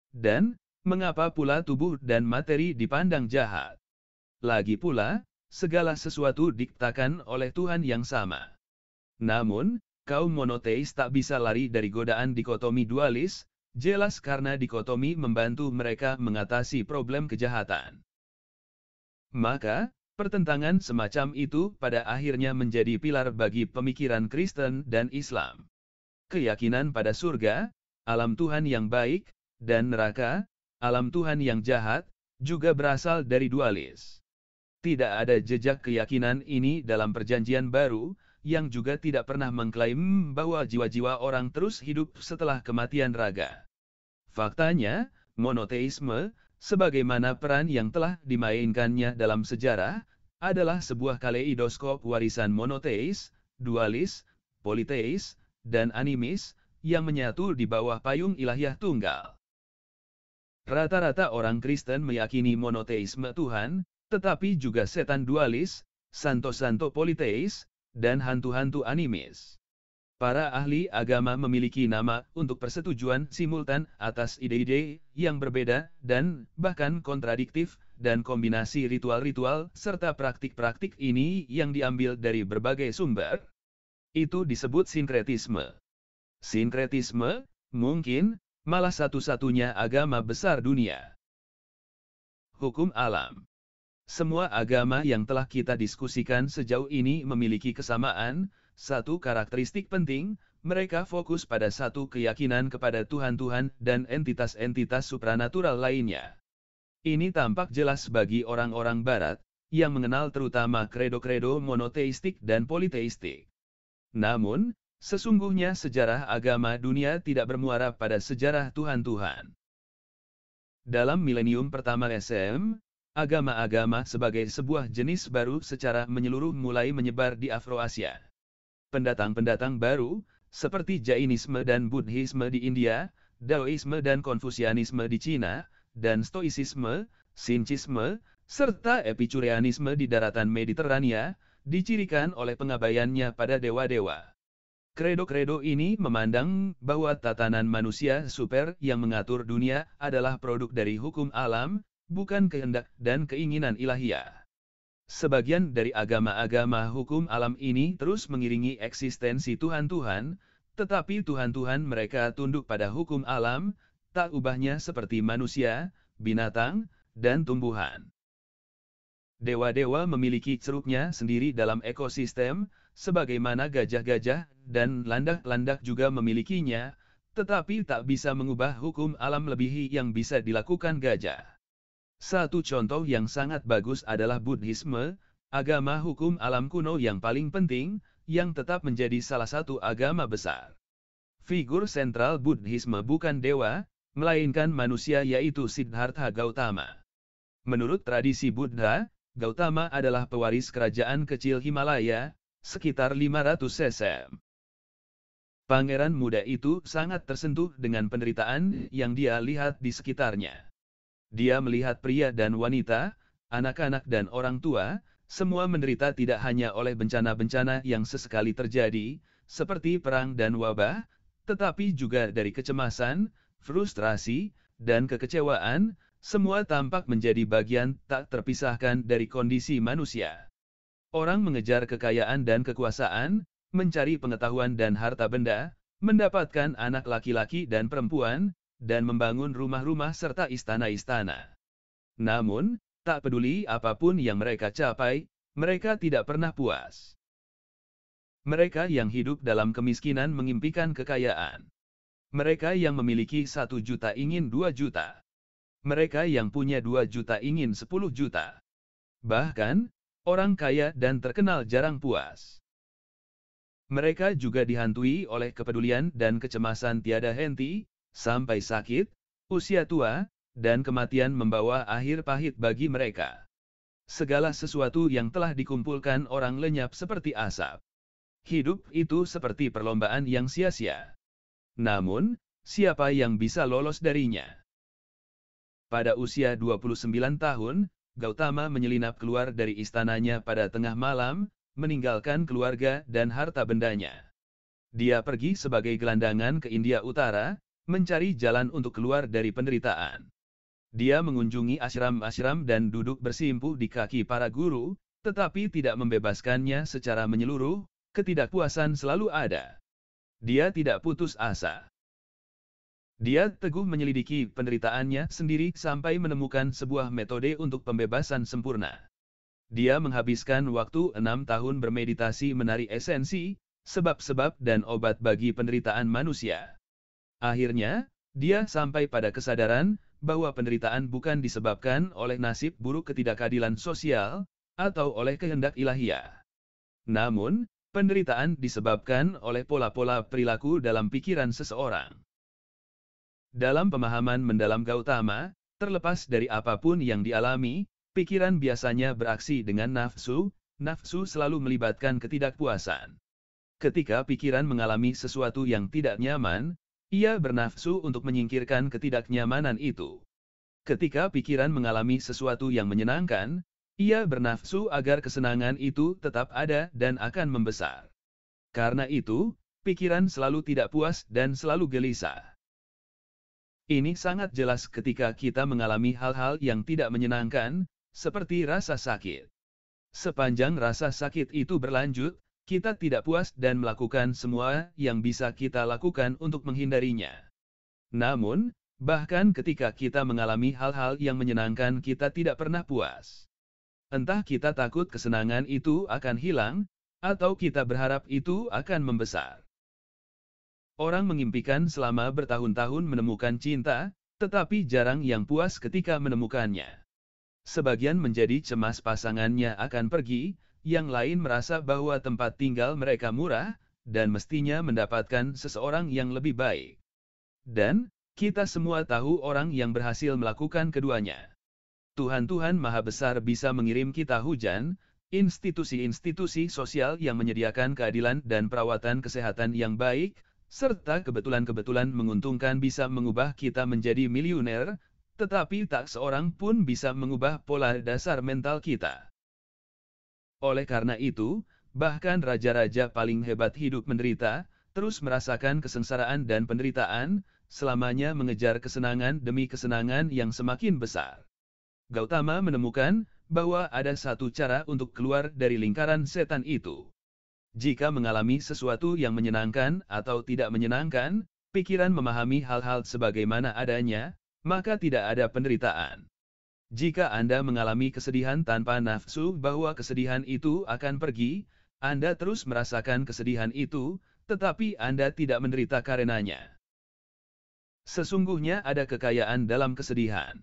Dan, mengapa pula tubuh dan materi dipandang jahat? Lagi pula, segala sesuatu diciptakan oleh Tuhan yang sama. Namun, kaum monoteis tak bisa lari dari godaan dikotomi dualis, jelas karena dikotomi membantu mereka mengatasi problem kejahatan. Maka, pertentangan semacam itu pada akhirnya menjadi pilar bagi pemikiran Kristen dan Islam. Keyakinan pada surga, alam Tuhan yang baik, dan neraka, alam Tuhan yang jahat, juga berasal dari dualis. Tidak ada jejak keyakinan ini dalam Perjanjian Baru, yang juga tidak pernah mengklaim bahwa jiwa-jiwa orang terus hidup setelah kematian raga. Faktanya, monoteisme, sebagaimana peran yang telah dimainkannya dalam sejarah, adalah sebuah kaleidoskop warisan monoteis, dualis, politeis, dan animis, yang menyatu di bawah payung ilahiyah tunggal. Rata-rata orang Kristen meyakini monoteisme Tuhan, tetapi juga setan dualis, santo-santo politeis, dan hantu-hantu animis. Para ahli agama memiliki nama untuk persetujuan simultan atas ide-ide yang berbeda dan bahkan kontradiktif, dan kombinasi ritual-ritual serta praktik-praktik ini yang diambil dari berbagai sumber. Itu disebut sinkretisme. Sinkretisme, mungkin, malah satu-satunya agama besar dunia. Hukum alam. Semua agama yang telah kita diskusikan sejauh ini memiliki kesamaan, satu karakteristik penting, mereka fokus pada satu keyakinan kepada Tuhan-Tuhan dan entitas-entitas supranatural lainnya. Ini tampak jelas bagi orang-orang Barat, yang mengenal terutama kredo-kredo monoteistik dan politeistik. Namun, sesungguhnya sejarah agama dunia tidak bermuara pada sejarah Tuhan-Tuhan. Dalam milenium pertama SM, agama-agama sebagai sebuah jenis baru secara menyeluruh mulai menyebar di Afroasia. Pendatang-pendatang baru, seperti Jainisme dan Buddhisme di India, Daoisme dan Konfusianisme di Cina, dan Stoicisme, Sinchisme, serta Epikureanisme di daratan Mediterania, dicirikan oleh pengabaiannya pada dewa-dewa. Kredo-kredo ini memandang bahwa tatanan manusia super yang mengatur dunia adalah produk dari hukum alam, bukan kehendak dan keinginan ilahiyah. Sebagian dari agama-agama hukum alam ini terus mengiringi eksistensi Tuhan-Tuhan, tetapi Tuhan-Tuhan mereka tunduk pada hukum alam, tak ubahnya seperti manusia, binatang, dan tumbuhan. Dewa-dewa memiliki ceruknya sendiri dalam ekosistem, sebagaimana gajah-gajah dan landak-landak juga memilikinya, tetapi tak bisa mengubah hukum alam lebihi yang bisa dilakukan gajah. Satu contoh yang sangat bagus adalah Buddhisme, agama hukum alam kuno yang paling penting, yang tetap menjadi salah satu agama besar. Figur sentral Buddhisme bukan dewa, melainkan manusia yaitu Siddhartha Gautama. Menurut tradisi Buddha, Gautama adalah pewaris kerajaan kecil Himalaya, sekitar 500 cm. Pangeran muda itu sangat tersentuh dengan penderitaan yang dia lihat di sekitarnya. Dia melihat pria dan wanita, anak-anak dan orang tua, semua menderita tidak hanya oleh bencana-bencana yang sesekali terjadi, seperti perang dan wabah, tetapi juga dari kecemasan, frustrasi, dan kekecewaan, semua tampak menjadi bagian tak terpisahkan dari kondisi manusia. Orang mengejar kekayaan dan kekuasaan, mencari pengetahuan dan harta benda, mendapatkan anak laki-laki dan perempuan, dan membangun rumah-rumah serta istana-istana. Namun, tak peduli apapun yang mereka capai, mereka tidak pernah puas. Mereka yang hidup dalam kemiskinan mengimpikan kekayaan. Mereka yang memiliki 1 juta ingin 2 juta. Mereka yang punya 2 juta ingin 10 juta. Bahkan, orang kaya dan terkenal jarang puas. Mereka juga dihantui oleh kepedulian dan kecemasan tiada henti, sampai sakit, usia tua, dan kematian membawa akhir pahit bagi mereka. Segala sesuatu yang telah dikumpulkan orang lenyap seperti asap. Hidup itu seperti perlombaan yang sia-sia. Namun, siapa yang bisa lolos darinya? Pada usia 29 tahun, Gautama menyelinap keluar dari istananya pada tengah malam, meninggalkan keluarga dan harta bendanya. Dia pergi sebagai gelandangan ke India Utara, mencari jalan untuk keluar dari penderitaan. Dia mengunjungi ashram-ashram dan duduk bersimpuh di kaki para guru, tetapi tidak membebaskannya secara menyeluruh, ketidakpuasan selalu ada. Dia tidak putus asa. Dia teguh menyelidiki penderitaannya sendiri sampai menemukan sebuah metode untuk pembebasan sempurna. Dia menghabiskan waktu 6 tahun bermeditasi menari esensi, sebab-sebab dan obat bagi penderitaan manusia. Akhirnya, dia sampai pada kesadaran bahwa penderitaan bukan disebabkan oleh nasib buruk ketidakadilan sosial, atau oleh kehendak ilahiyah. Namun, penderitaan disebabkan oleh pola-pola perilaku dalam pikiran seseorang. Dalam pemahaman mendalam Gautama, terlepas dari apapun yang dialami, pikiran biasanya beraksi dengan nafsu, nafsu selalu melibatkan ketidakpuasan. Ketika pikiran mengalami sesuatu yang tidak nyaman, ia bernafsu untuk menyingkirkan ketidaknyamanan itu. Ketika pikiran mengalami sesuatu yang menyenangkan, ia bernafsu agar kesenangan itu tetap ada dan akan membesar. Karena itu, pikiran selalu tidak puas dan selalu gelisah. Ini sangat jelas ketika kita mengalami hal-hal yang tidak menyenangkan, seperti rasa sakit. Sepanjang rasa sakit itu berlanjut, kita tidak puas dan melakukan semua yang bisa kita lakukan untuk menghindarinya. Namun, bahkan ketika kita mengalami hal-hal yang menyenangkan, kita tidak pernah puas. Entah kita takut kesenangan itu akan hilang, atau kita berharap itu akan membesar. Orang mengimpikan selama bertahun-tahun menemukan cinta, tetapi jarang yang puas ketika menemukannya. Sebagian menjadi cemas pasangannya akan pergi, yang lain merasa bahwa tempat tinggal mereka murah, dan mestinya mendapatkan seseorang yang lebih baik. Dan, kita semua tahu orang yang berhasil melakukan keduanya. Tuhan Maha Besar bisa mengirim kita hujan, institusi-institusi sosial yang menyediakan keadilan dan perawatan kesehatan yang baik, serta kebetulan-kebetulan menguntungkan bisa mengubah kita menjadi miliuner, tetapi tak seorang pun bisa mengubah pola dasar mental kita. Oleh karena itu, bahkan raja-raja paling hebat hidup menderita, terus merasakan kesengsaraan dan penderitaan, selamanya mengejar kesenangan demi kesenangan yang semakin besar. Gautama menemukan bahwa ada satu cara untuk keluar dari lingkaran setan itu. Jika mengalami sesuatu yang menyenangkan atau tidak menyenangkan, pikiran memahami hal-hal sebagaimana adanya, maka tidak ada penderitaan. Jika Anda mengalami kesedihan tanpa nafsu bahwa kesedihan itu akan pergi, Anda terus merasakan kesedihan itu, tetapi Anda tidak menderita karenanya. Sesungguhnya ada kekayaan dalam kesedihan.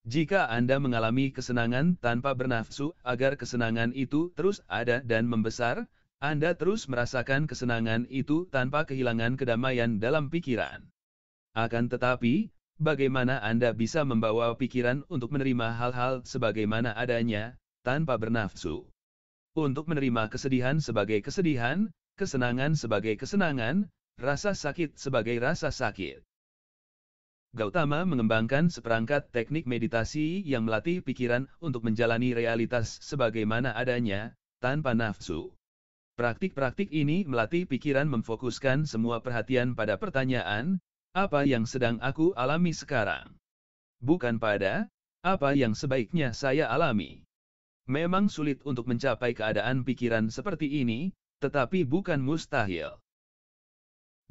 Jika Anda mengalami kesenangan tanpa bernafsu agar kesenangan itu terus ada dan membesar, Anda terus merasakan kesenangan itu tanpa kehilangan kedamaian dalam pikiran. Akan tetapi, bagaimana Anda bisa membawa pikiran untuk menerima hal-hal sebagaimana adanya, tanpa bernafsu? Untuk menerima kesedihan sebagai kesedihan, kesenangan sebagai kesenangan, rasa sakit sebagai rasa sakit. Gautama mengembangkan seperangkat teknik meditasi yang melatih pikiran untuk menjalani realitas sebagaimana adanya, tanpa nafsu. Praktik-praktik ini melatih pikiran memfokuskan semua perhatian pada pertanyaan, apa yang sedang aku alami sekarang? Bukan pada, apa yang sebaiknya saya alami. Memang sulit untuk mencapai keadaan pikiran seperti ini, tetapi bukan mustahil.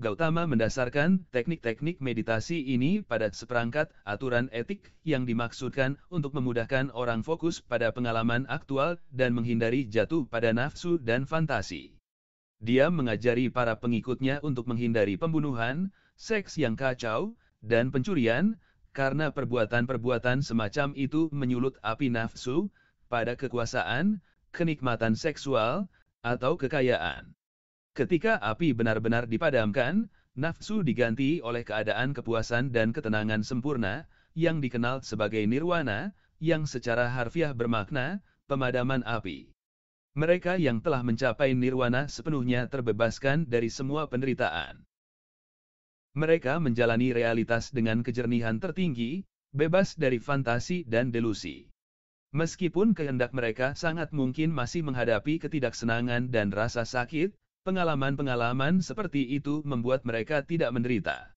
Gautama mendasarkan teknik-teknik meditasi ini pada seperangkat aturan etik yang dimaksudkan untuk memudahkan orang fokus pada pengalaman aktual dan menghindari jatuh pada nafsu dan fantasi. Dia mengajari para pengikutnya untuk menghindari pembunuhan, seks yang kacau, dan pencurian, karena perbuatan-perbuatan semacam itu menyulut api nafsu, pada kekuasaan, kenikmatan seksual, atau kekayaan. Ketika api benar-benar dipadamkan, nafsu diganti oleh keadaan kepuasan dan ketenangan sempurna, yang dikenal sebagai nirwana, yang secara harfiah bermakna, pemadaman api. Mereka yang telah mencapai nirwana sepenuhnya terbebaskan dari semua penderitaan. Mereka menjalani realitas dengan kejernihan tertinggi, bebas dari fantasi dan delusi. Meskipun kehendak mereka sangat mungkin masih menghadapi ketidaksenangan dan rasa sakit, pengalaman-pengalaman seperti itu membuat mereka tidak menderita.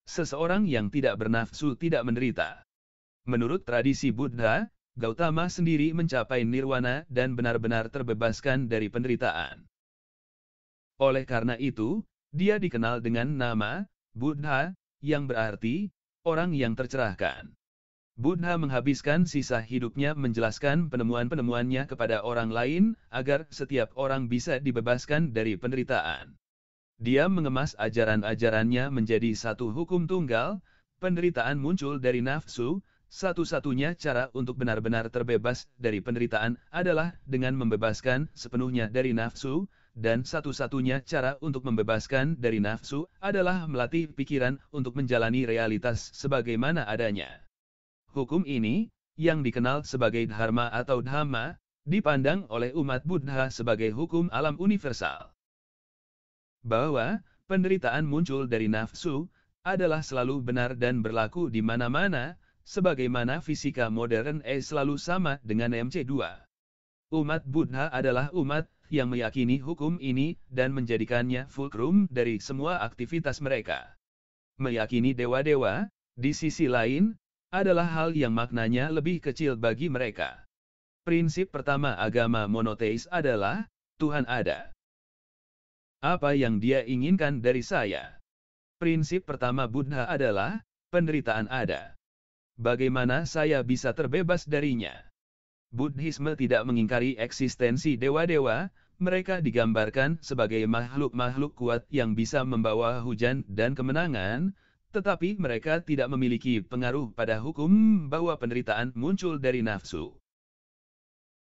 Seseorang yang tidak bernafsu tidak menderita. Menurut tradisi Buddha, Gautama sendiri mencapai nirwana dan benar-benar terbebaskan dari penderitaan. Oleh karena itu, dia dikenal dengan nama Buddha, yang berarti orang yang tercerahkan. Buddha menghabiskan sisa hidupnya menjelaskan penemuan-penemuannya kepada orang lain, agar setiap orang bisa dibebaskan dari penderitaan. Dia mengemas ajaran-ajarannya menjadi satu hukum tunggal, penderitaan muncul dari nafsu, satu-satunya cara untuk benar-benar terbebas dari penderitaan adalah dengan membebaskan sepenuhnya dari nafsu, dan satu-satunya cara untuk membebaskan dari nafsu adalah melatih pikiran untuk menjalani realitas sebagaimana adanya. Hukum ini, yang dikenal sebagai dharma atau dhamma, dipandang oleh umat Buddha sebagai hukum alam universal. bahwa penderitaan muncul dari nafsu adalah selalu benar dan berlaku di mana-mana, sebagaimana fisika modern selalu sama dengan MC2. Umat Buddha adalah umat yang meyakini hukum ini dan menjadikannya fulcrum dari semua aktivitas mereka. Meyakini dewa-dewa, di sisi lain, adalah hal yang maknanya lebih kecil bagi mereka. Prinsip pertama agama monoteis adalah, Tuhan ada. Apa yang Dia inginkan dari saya? Prinsip pertama Buddha adalah, penderitaan ada. Bagaimana saya bisa terbebas darinya? Buddhisme tidak mengingkari eksistensi dewa-dewa, mereka digambarkan sebagai makhluk-makhluk kuat yang bisa membawa hujan dan kemenangan, tetapi mereka tidak memiliki pengaruh pada hukum bahwa penderitaan muncul dari nafsu.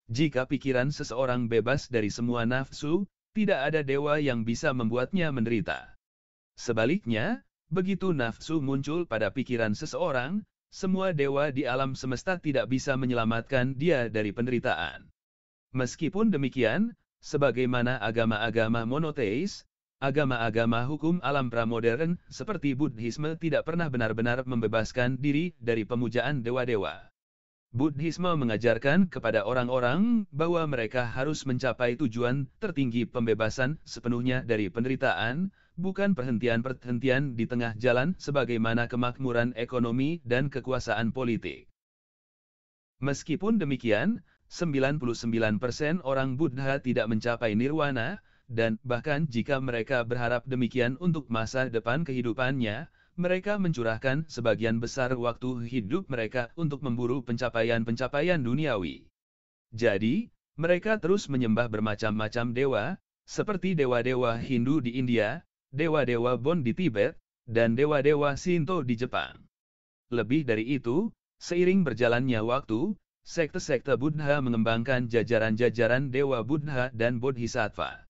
Jika pikiran seseorang bebas dari semua nafsu, tidak ada dewa yang bisa membuatnya menderita. Sebaliknya, begitu nafsu muncul pada pikiran seseorang, semua dewa di alam semesta tidak bisa menyelamatkan dia dari penderitaan. Meskipun demikian, sebagaimana agama-agama monoteis, agama-agama hukum alam pramodern seperti Buddhisme tidak pernah benar-benar membebaskan diri dari pemujaan dewa-dewa. Buddhisme mengajarkan kepada orang-orang bahwa mereka harus mencapai tujuan tertinggi pembebasan sepenuhnya dari penderitaan, bukan perhentian-perhentian di tengah jalan sebagaimana kemakmuran ekonomi dan kekuasaan politik. Meskipun demikian, 99% orang Buddha tidak mencapai nirwana, dan bahkan jika mereka berharap demikian untuk masa depan kehidupannya, mereka mencurahkan sebagian besar waktu hidup mereka untuk memburu pencapaian-pencapaian duniawi. Jadi, mereka terus menyembah bermacam-macam dewa, seperti dewa-dewa Hindu di India, dewa-dewa Bon di Tibet, dan dewa-dewa Shinto di Jepang. Lebih dari itu, seiring berjalannya waktu, sekte-sekte Buddha mengembangkan jajaran-jajaran dewa Buddha dan Bodhisattva.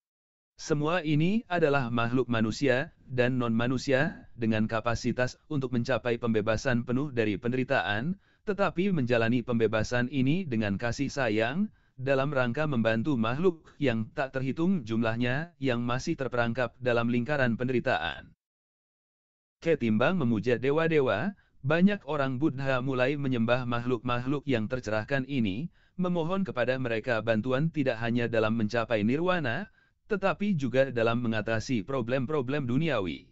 Semua ini adalah makhluk manusia dan non-manusia dengan kapasitas untuk mencapai pembebasan penuh dari penderitaan, tetapi menjalani pembebasan ini dengan kasih sayang, dalam rangka membantu makhluk yang tak terhitung jumlahnya yang masih terperangkap dalam lingkaran penderitaan. Ketimbang memuja dewa-dewa, banyak orang Buddha mulai menyembah makhluk-makhluk yang tercerahkan ini, memohon kepada mereka bantuan tidak hanya dalam mencapai nirwana, tetapi juga dalam mengatasi problem-problem duniawi.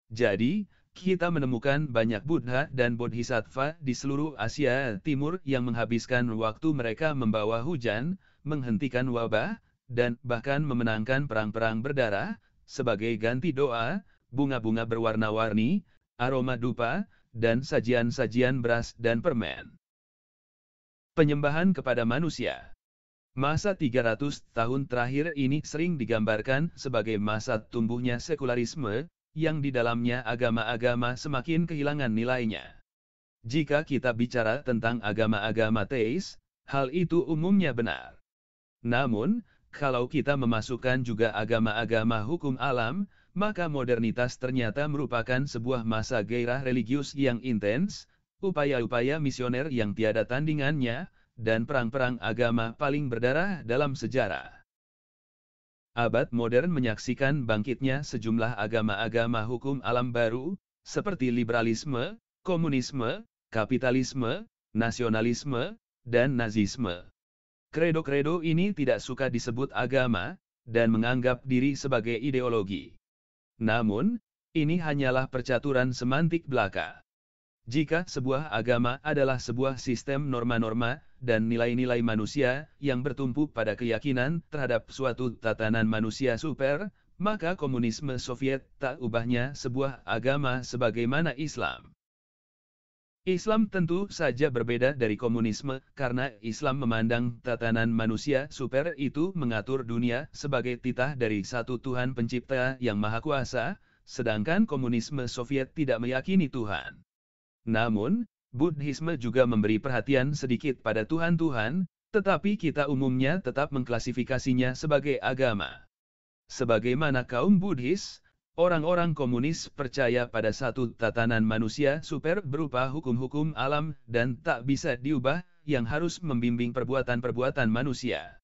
Jadi, kita menemukan banyak Buddha dan Bodhisattva di seluruh Asia Timur yang menghabiskan waktu mereka membawa hujan, menghentikan wabah, dan bahkan memenangkan perang-perang berdarah, sebagai ganti doa, bunga-bunga berwarna-warni, aroma dupa, dan sajian-sajian beras dan permen. Penyembahan kepada manusia. Masa 300 tahun terakhir ini sering digambarkan sebagai masa tumbuhnya sekularisme, yang di dalamnya agama-agama semakin kehilangan nilainya. Jika kita bicara tentang agama-agama teis, hal itu umumnya benar. Namun, kalau kita memasukkan juga agama-agama hukum alam, maka modernitas ternyata merupakan sebuah masa gairah religius yang intens, upaya-upaya misioner yang tiada tandingannya, dan perang-perang agama paling berdarah dalam sejarah. Abad modern menyaksikan bangkitnya sejumlah agama-agama hukum alam baru, seperti liberalisme, komunisme, kapitalisme, nasionalisme, dan nazisme. Kredo-kredo ini tidak suka disebut agama, dan menganggap diri sebagai ideologi. Namun, ini hanyalah percaturan semantik belaka. Jika sebuah agama adalah sebuah sistem norma-norma dan nilai-nilai manusia yang bertumpu pada keyakinan terhadap suatu tatanan manusia super, maka komunisme Soviet tak ubahnya sebuah agama sebagaimana Islam. Islam tentu saja berbeda dari komunisme karena Islam memandang tatanan manusia super itu mengatur dunia sebagai titah dari satu Tuhan pencipta yang maha kuasa, sedangkan komunisme Soviet tidak meyakini Tuhan. Namun, Buddhisme juga memberi perhatian sedikit pada Tuhan-Tuhan, tetapi kita umumnya tetap mengklasifikasinya sebagai agama. Sebagaimana kaum Buddhis, orang-orang komunis percaya pada satu tatanan manusia super berupa hukum-hukum alam dan tak bisa diubah, yang harus membimbing perbuatan-perbuatan manusia.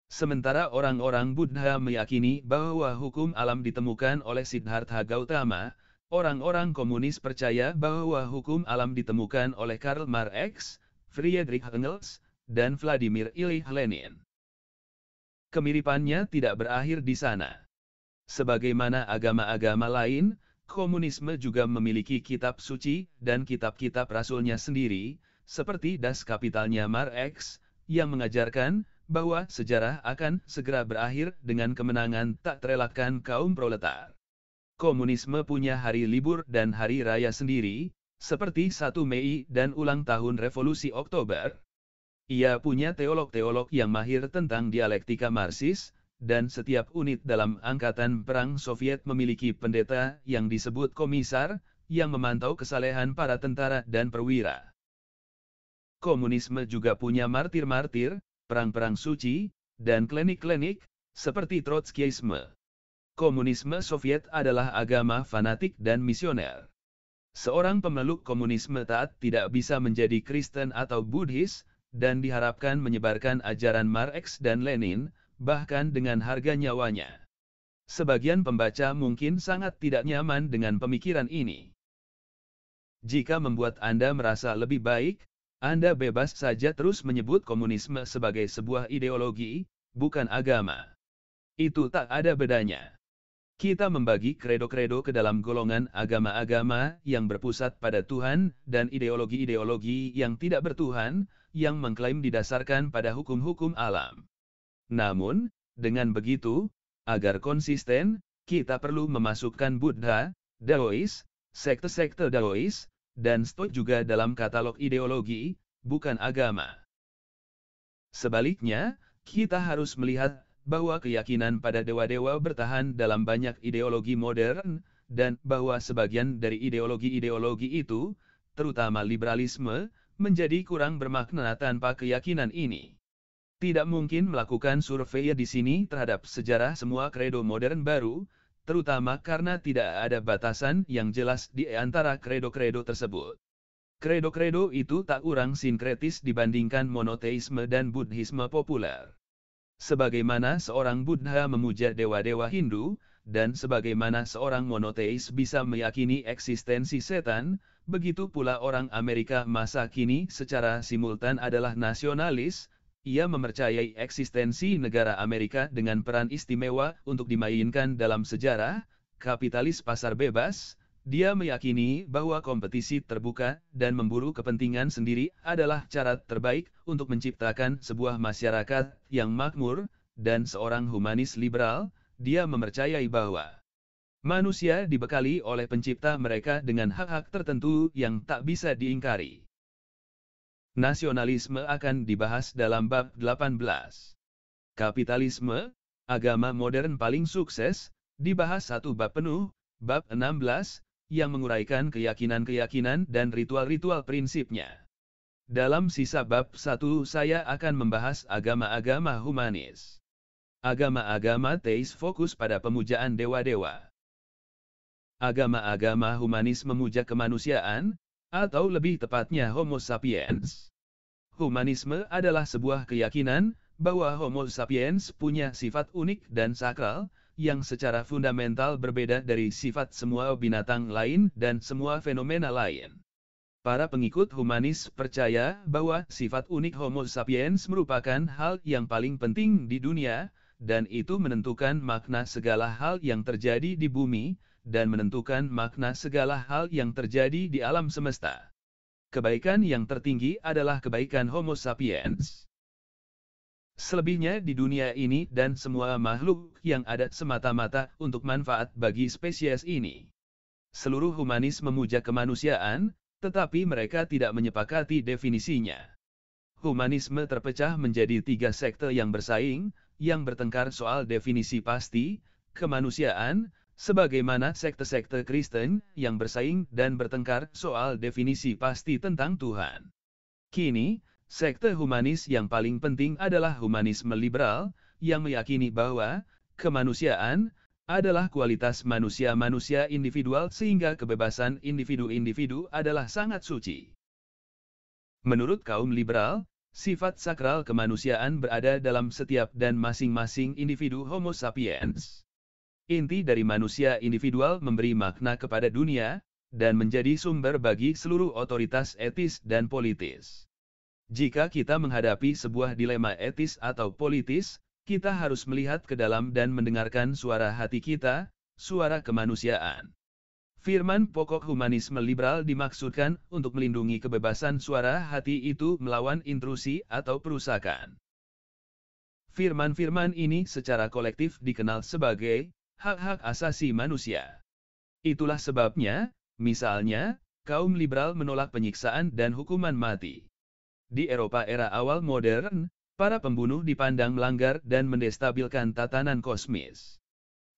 Sementara orang-orang Buddha meyakini bahwa hukum alam ditemukan oleh Siddhartha Gautama, orang-orang komunis percaya bahwa hukum alam ditemukan oleh Karl Marx, Friedrich Engels, dan Vladimir Ilyich Lenin. Kemiripannya tidak berakhir di sana. Sebagaimana agama-agama lain, komunisme juga memiliki kitab suci dan kitab-kitab rasulnya sendiri, seperti Das Kapitalnya Marx, yang mengajarkan bahwa sejarah akan segera berakhir dengan kemenangan tak terelakkan kaum proletar. Komunisme punya hari libur dan hari raya sendiri, seperti 1 Mei dan ulang tahun Revolusi Oktober. Ia punya teolog-teolog yang mahir tentang dialektika Marxis, dan setiap unit dalam Angkatan Perang Soviet memiliki pendeta yang disebut komisar, yang memantau kesalehan para tentara dan perwira. Komunisme juga punya martir-martir, perang-perang suci, dan klinik-klinik, seperti Trotskyisme. Komunisme Soviet adalah agama fanatik dan misioner. Seorang pemeluk komunisme taat tidak bisa menjadi Kristen atau Buddhis, dan diharapkan menyebarkan ajaran Marx dan Lenin, bahkan dengan harga nyawanya. Sebagian pembaca mungkin sangat tidak nyaman dengan pemikiran ini. Jika membuat Anda merasa lebih baik, Anda bebas saja terus menyebut komunisme sebagai sebuah ideologi, bukan agama. Itu tak ada bedanya. Kita membagi kredo-kredo ke dalam golongan agama-agama yang berpusat pada Tuhan dan ideologi-ideologi yang tidak bertuhan, yang mengklaim didasarkan pada hukum-hukum alam. Namun, dengan begitu, agar konsisten, kita perlu memasukkan Buddha, Daois, sekte-sekte Daois, dan Stoik juga dalam katalog ideologi, bukan agama. Sebaliknya, kita harus melihat bahwa keyakinan pada dewa-dewa bertahan dalam banyak ideologi modern, dan bahwa sebagian dari ideologi-ideologi itu, terutama liberalisme, menjadi kurang bermakna tanpa keyakinan ini. Tidak mungkin melakukan survei di sini terhadap sejarah semua kredo modern baru, terutama karena tidak ada batasan yang jelas di antara kredo-kredo tersebut. Kredo-kredo itu tak kurang sinkretis dibandingkan monoteisme dan Buddhisme populer. Sebagaimana seorang Buddha memuja dewa-dewa Hindu, dan sebagaimana seorang monoteis bisa meyakini eksistensi setan, begitu pula orang Amerika masa kini secara simultan adalah nasionalis. Ia mempercayai eksistensi negara Amerika dengan peran istimewa untuk dimainkan dalam sejarah, kapitalis pasar bebas. Dia meyakini bahwa kompetisi terbuka dan memburu kepentingan sendiri adalah cara terbaik untuk menciptakan sebuah masyarakat yang makmur, dan seorang humanis liberal, dia mempercayai bahwa manusia dibekali oleh pencipta mereka dengan hak-hak tertentu yang tak bisa diingkari. Nasionalisme akan dibahas dalam bab 18. Kapitalisme, agama modern paling sukses, dibahas satu bab penuh, bab 16, yang menguraikan keyakinan-keyakinan dan ritual-ritual prinsipnya. Dalam sisa bab 1 saya akan membahas agama-agama humanis. Agama-agama teis fokus pada pemujaan dewa-dewa. Agama-agama humanis memuja kemanusiaan, atau lebih tepatnya Homo sapiens. Humanisme adalah sebuah keyakinan bahwa Homo sapiens punya sifat unik dan sakral, yang secara fundamental berbeda dari sifat semua binatang lain dan semua fenomena lain. Para pengikut humanis percaya bahwa sifat unik Homo sapiens merupakan hal yang paling penting di dunia, dan itu menentukan makna segala hal yang terjadi di bumi, dan menentukan makna segala hal yang terjadi di alam semesta. Kebaikan yang tertinggi adalah kebaikan Homo sapiens. Selebihnya di dunia ini dan semua makhluk yang ada semata-mata untuk manfaat bagi spesies ini. Seluruh humanis memuja kemanusiaan, tetapi mereka tidak menyepakati definisinya. Humanisme terpecah menjadi 3 sekte yang bersaing, yang bertengkar soal definisi pasti, kemanusiaan, sebagaimana sekte-sekte Kristen yang bersaing dan bertengkar soal definisi pasti tentang Tuhan. Kini, sekte humanis yang paling penting adalah humanisme liberal, yang meyakini bahwa kemanusiaan adalah kualitas manusia-manusia individual sehingga kebebasan individu-individu adalah sangat suci. Menurut kaum liberal, Sifat sakral kemanusiaan berada dalam setiap dan masing-masing individu Homo sapiens. Inti dari manusia individual memberi makna kepada dunia, dan menjadi sumber bagi seluruh otoritas etis dan politis. Jika kita menghadapi sebuah dilema etis atau politis, kita harus melihat ke dalam dan mendengarkan suara hati kita, suara kemanusiaan. Firman pokok humanisme liberal dimaksudkan untuk melindungi kebebasan suara hati itu melawan intrusi atau perusakan. Firman-firman ini secara kolektif dikenal sebagai hak-hak asasi manusia. Itulah sebabnya, misalnya, kaum liberal menolak penyiksaan dan hukuman mati. Di Eropa era awal modern, para pembunuh dipandang melanggar dan mendestabilkan tatanan kosmis.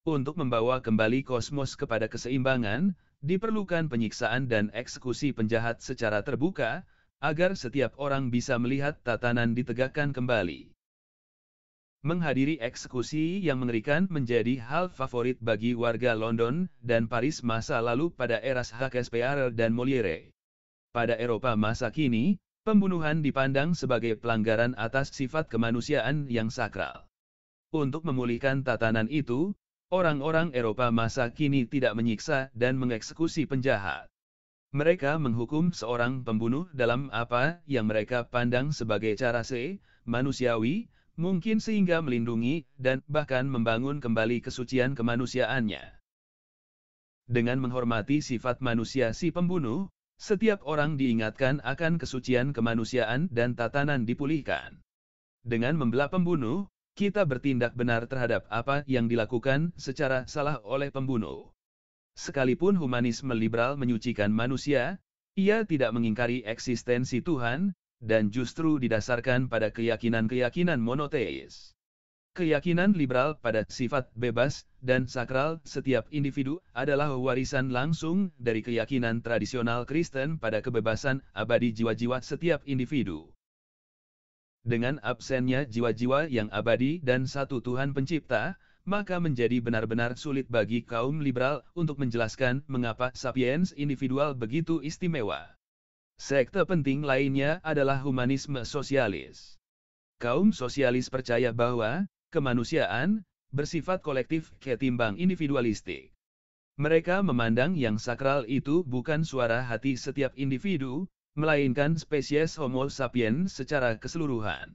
Untuk membawa kembali kosmos kepada keseimbangan, diperlukan penyiksaan dan eksekusi penjahat secara terbuka, agar setiap orang bisa melihat tatanan ditegakkan kembali. Menghadiri eksekusi yang mengerikan menjadi hal favorit bagi warga London dan Paris masa lalu pada era Shakespeare dan Molière. Pada Eropa masa kini, pembunuhan dipandang sebagai pelanggaran atas sifat kemanusiaan yang sakral. Untuk memulihkan tatanan itu, orang-orang Eropa masa kini tidak menyiksa dan mengeksekusi penjahat. Mereka menghukum seorang pembunuh dalam apa yang mereka pandang sebagai cara manusiawi, mungkin sehingga melindungi dan bahkan membangun kembali kesucian kemanusiaannya. Dengan menghormati sifat manusia si pembunuh, setiap orang diingatkan akan kesucian kemanusiaan dan tatanan dipulihkan. Dengan membela pembunuh, kita bertindak benar terhadap apa yang dilakukan secara salah oleh pembunuh. Sekalipun humanisme liberal menyucikan manusia, ia tidak mengingkari eksistensi Tuhan, dan justru didasarkan pada keyakinan-keyakinan monoteis. Keyakinan liberal pada sifat bebas dan sakral setiap individu adalah warisan langsung dari keyakinan tradisional Kristen pada kebebasan abadi jiwa-jiwa setiap individu. Dengan absennya jiwa-jiwa yang abadi dan satu Tuhan pencipta, maka menjadi benar-benar sulit bagi kaum liberal untuk menjelaskan mengapa sapiens individual begitu istimewa. Sekte penting lainnya adalah humanisme sosialis. Kaum sosialis percaya bahwa kemanusiaan bersifat kolektif ketimbang individualistik. Mereka memandang yang sakral itu bukan suara hati setiap individu, melainkan spesies Homo sapiens secara keseluruhan.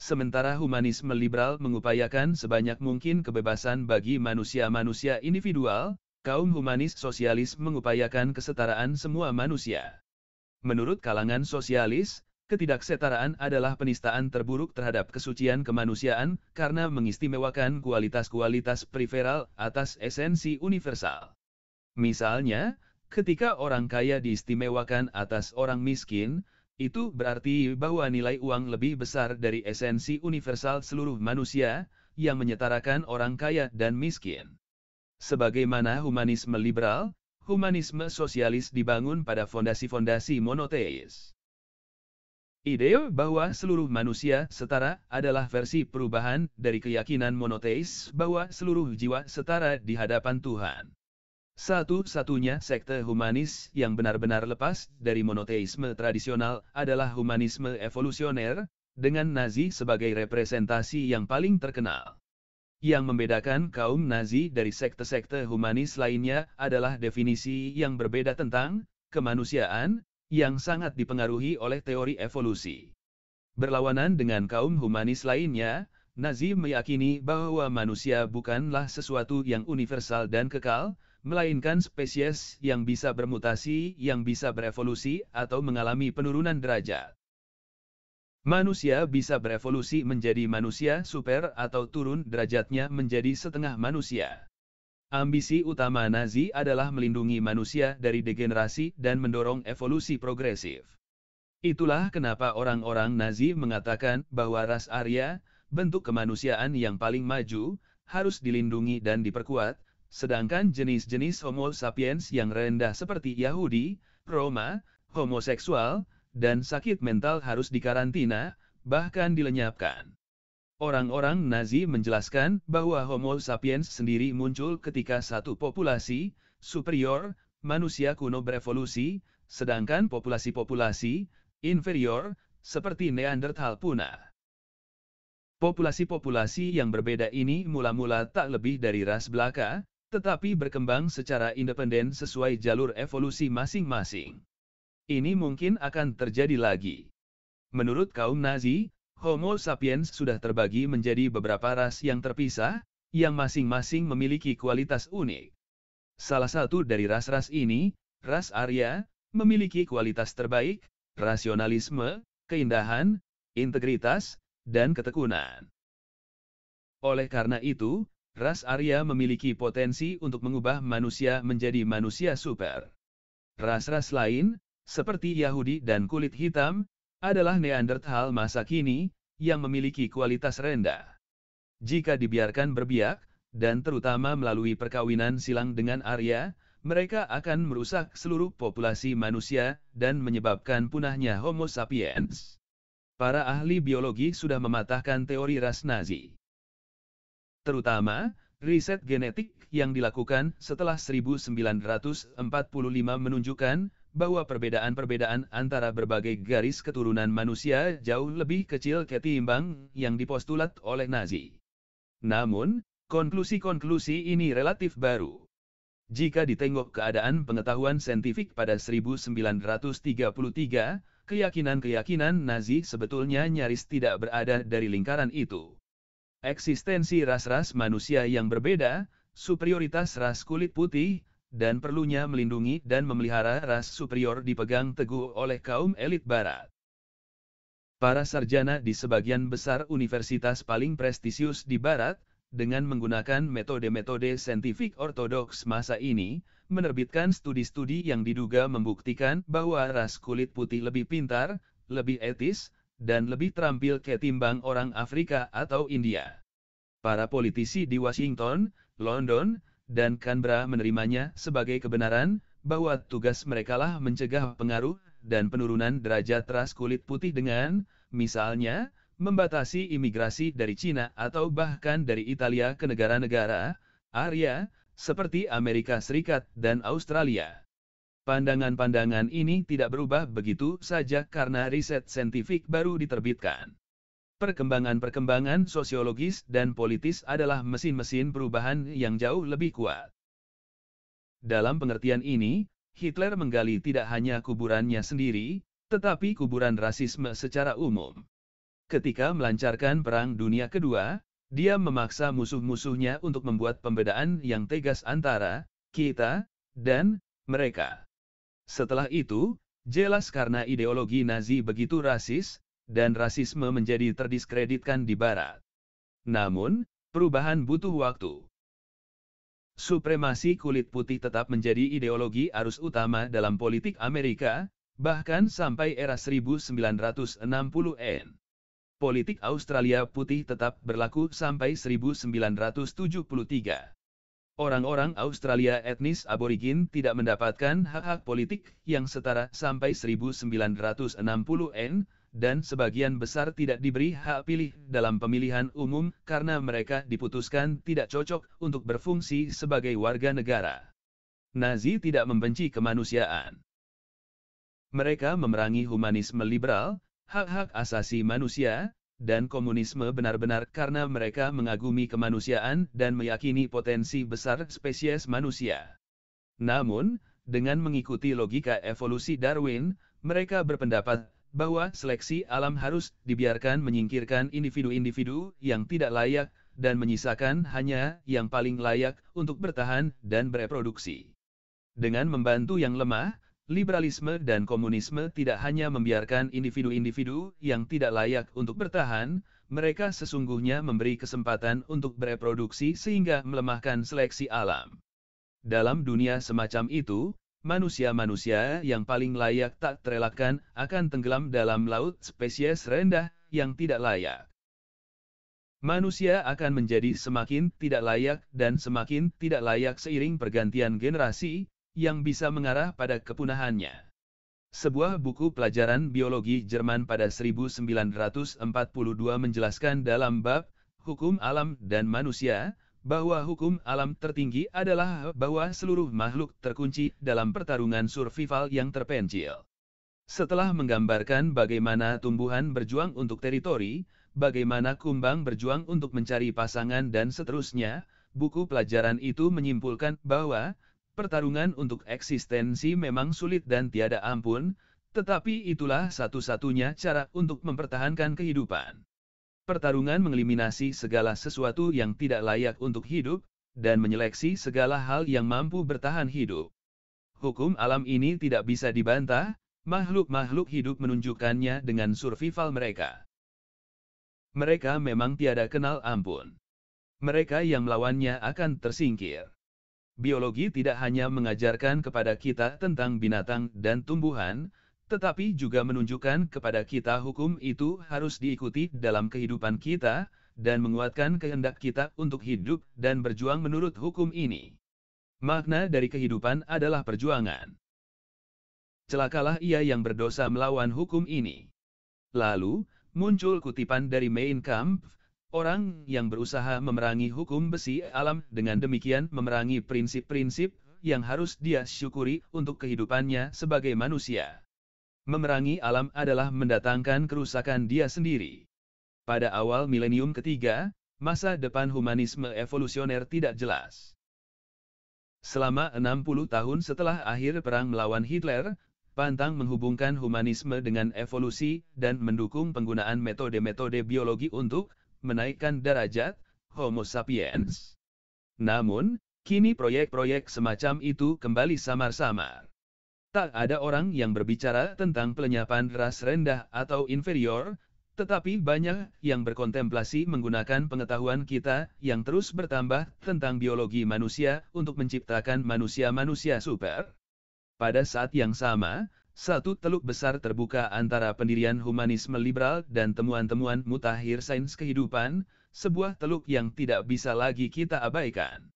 Sementara humanisme liberal mengupayakan sebanyak mungkin kebebasan bagi manusia-manusia individual, kaum humanis sosialis mengupayakan kesetaraan semua manusia. Menurut kalangan sosialis, ketidaksetaraan adalah penistaan terburuk terhadap kesucian kemanusiaan karena mengistimewakan kualitas-kualitas periferal atas esensi universal. Misalnya, ketika orang kaya diistimewakan atas orang miskin, itu berarti bahwa nilai uang lebih besar dari esensi universal seluruh manusia, yang menyetarakan orang kaya dan miskin. Sebagaimana humanisme liberal, humanisme sosialis dibangun pada fondasi-fondasi monoteis. Ide bahwa seluruh manusia setara adalah versi perubahan dari keyakinan monoteis bahwa seluruh jiwa setara di hadapan Tuhan. Satu-satunya sekte humanis yang benar-benar lepas dari monoteisme tradisional adalah humanisme evolusioner, dengan Nazi sebagai representasi yang paling terkenal. Yang membedakan kaum Nazi dari sekte-sekte humanis lainnya adalah definisi yang berbeda tentang kemanusiaan, yang sangat dipengaruhi oleh teori evolusi. Berlawanan dengan kaum humanis lainnya, Nazi meyakini bahwa manusia bukanlah sesuatu yang universal dan kekal, melainkan spesies yang bisa bermutasi, yang bisa berevolusi, atau mengalami penurunan derajat. Manusia bisa berevolusi menjadi manusia super atau turun derajatnya menjadi setengah manusia. Ambisi utama Nazi adalah melindungi manusia dari degenerasi dan mendorong evolusi progresif. Itulah kenapa orang-orang Nazi mengatakan bahwa ras Arya, bentuk kemanusiaan yang paling maju, harus dilindungi dan diperkuat, sedangkan jenis-jenis Homo sapiens yang rendah seperti Yahudi, Roma, homoseksual, dan sakit mental harus dikarantina, bahkan dilenyapkan. Orang-orang Nazi menjelaskan bahwa Homo sapiens sendiri muncul ketika satu populasi superior, manusia kuno berevolusi, sedangkan populasi-populasi inferior, seperti Neanderthal punah. Populasi-populasi yang berbeda ini mula-mula tak lebih dari ras belaka, tetapi berkembang secara independen sesuai jalur evolusi masing-masing. Ini mungkin akan terjadi lagi. Menurut kaum Nazi, Homo sapiens sudah terbagi menjadi beberapa ras yang terpisah, yang masing-masing memiliki kualitas unik. Salah satu dari ras-ras ini, ras Arya, memiliki kualitas terbaik, rasionalisme, keindahan, integritas, dan ketekunan. Oleh karena itu, ras Arya memiliki potensi untuk mengubah manusia menjadi manusia super. Ras-ras lain, seperti Yahudi dan kulit hitam, adalah Neanderthal masa kini, yang memiliki kualitas rendah. Jika dibiarkan berbiak, dan terutama melalui perkawinan silang dengan Arya, mereka akan merusak seluruh populasi manusia, dan menyebabkan punahnya Homo sapiens. Para ahli biologi sudah mematahkan teori ras Nazi. Terutama, riset genetik yang dilakukan setelah 1945 menunjukkan bahwa perbedaan-perbedaan antara berbagai garis keturunan manusia jauh lebih kecil ketimbang yang dipostulat oleh Nazi. Namun, konklusi-konklusi ini relatif baru. Jika ditengok keadaan pengetahuan saintifik pada 1933, keyakinan-keyakinan Nazi sebetulnya nyaris tidak berada dari lingkaran itu. Eksistensi ras-ras manusia yang berbeda, superioritas ras kulit putih, dan perlunya melindungi dan memelihara ras superior dipegang teguh oleh kaum elit Barat. Para sarjana di sebagian besar universitas paling prestisius di Barat, dengan menggunakan metode-metode saintifik ortodoks masa ini, menerbitkan studi-studi yang diduga membuktikan bahwa ras kulit putih lebih pintar, lebih etis, dan lebih terampil ketimbang orang Afrika atau India. Para politisi di Washington, London, dan Canberra menerimanya sebagai kebenaran, bahwa tugas merekalah mencegah pengaruh dan penurunan derajat ras kulit putih dengan, misalnya, membatasi imigrasi dari Cina atau bahkan dari Italia ke negara-negara Arya, seperti Amerika Serikat dan Australia. Pandangan-pandangan ini tidak berubah begitu saja karena riset saintifik baru diterbitkan. Perkembangan-perkembangan sosiologis dan politis adalah mesin-mesin perubahan yang jauh lebih kuat. Dalam pengertian ini, Hitler menggali tidak hanya kuburannya sendiri, tetapi kuburan rasisme secara umum. Ketika melancarkan Perang Dunia Kedua, dia memaksa musuh-musuhnya untuk membuat pembedaan yang tegas antara kita dan mereka. Setelah itu, jelas karena ideologi Nazi begitu rasis, dan rasisme menjadi terdiskreditkan di Barat. Namun, perubahan butuh waktu. Supremasi kulit putih tetap menjadi ideologi arus utama dalam politik Amerika, bahkan sampai era 1960-an. Politik Australia putih tetap berlaku sampai 1973. Orang-orang Australia etnis aborigin tidak mendapatkan hak-hak politik yang setara sampai 1960-an, dan sebagian besar tidak diberi hak pilih dalam pemilihan umum karena mereka diputuskan tidak cocok untuk berfungsi sebagai warga negara. Nazi tidak membenci kemanusiaan. Mereka memerangi humanisme liberal, hak-hak asasi manusia, dan komunisme benar-benar karena mereka mengagumi kemanusiaan dan meyakini potensi besar spesies manusia. Namun, dengan mengikuti logika evolusi Darwin, mereka berpendapat bahwa seleksi alam harus dibiarkan menyingkirkan individu-individu yang tidak layak dan menyisakan hanya yang paling layak untuk bertahan dan bereproduksi. Dengan membantu yang lemah, liberalisme dan komunisme tidak hanya membiarkan individu-individu yang tidak layak untuk bertahan, mereka sesungguhnya memberi kesempatan untuk bereproduksi sehingga melemahkan seleksi alam. Dalam dunia semacam itu, manusia-manusia yang paling layak tak terelakkan akan tenggelam dalam laut spesies rendah yang tidak layak. Manusia akan menjadi semakin tidak layak dan semakin tidak layak seiring pergantian generasi, yang bisa mengarah pada kepunahannya. Sebuah buku pelajaran biologi Jerman pada 1942 menjelaskan dalam bab Hukum Alam dan Manusia, bahwa hukum alam tertinggi adalah bahwa seluruh makhluk terkunci dalam pertarungan survival yang terpencil. Setelah menggambarkan bagaimana tumbuhan berjuang untuk teritori, bagaimana kumbang berjuang untuk mencari pasangan dan seterusnya, buku pelajaran itu menyimpulkan bahwa pertarungan untuk eksistensi memang sulit dan tiada ampun, tetapi itulah satu-satunya cara untuk mempertahankan kehidupan. Pertarungan mengeliminasi segala sesuatu yang tidak layak untuk hidup, dan menyeleksi segala hal yang mampu bertahan hidup. Hukum alam ini tidak bisa dibantah, makhluk-makhluk hidup menunjukkannya dengan survival mereka. Mereka memang tiada kenal ampun. Mereka yang melawannya akan tersingkir. Biologi tidak hanya mengajarkan kepada kita tentang binatang dan tumbuhan, tetapi juga menunjukkan kepada kita hukum itu harus diikuti dalam kehidupan kita, dan menguatkan kehendak kita untuk hidup dan berjuang menurut hukum ini. Makna dari kehidupan adalah perjuangan. Celakalah ia yang berdosa melawan hukum ini. Lalu, muncul kutipan dari Mein Kampf, orang yang berusaha memerangi hukum besi alam dengan demikian memerangi prinsip-prinsip yang harus dia syukuri untuk kehidupannya sebagai manusia. Memerangi alam adalah mendatangkan kerusakan dia sendiri. Pada awal milenium ketiga, masa depan humanisme evolusioner tidak jelas. Selama 60 tahun setelah akhir perang melawan Hitler, pantang menghubungkan humanisme dengan evolusi dan mendukung penggunaan metode-metode biologi untuk menaikkan derajat Homo sapiens. Namun, kini proyek-proyek semacam itu kembali samar-samar. Tak ada orang yang berbicara tentang pelenyapan ras rendah atau inferior, tetapi banyak yang berkontemplasi menggunakan pengetahuan kita yang terus bertambah tentang biologi manusia untuk menciptakan manusia-manusia super. Pada saat yang sama, satu teluk besar terbuka antara pendirian humanisme liberal dan temuan-temuan mutakhir sains kehidupan, sebuah teluk yang tidak bisa lagi kita abaikan.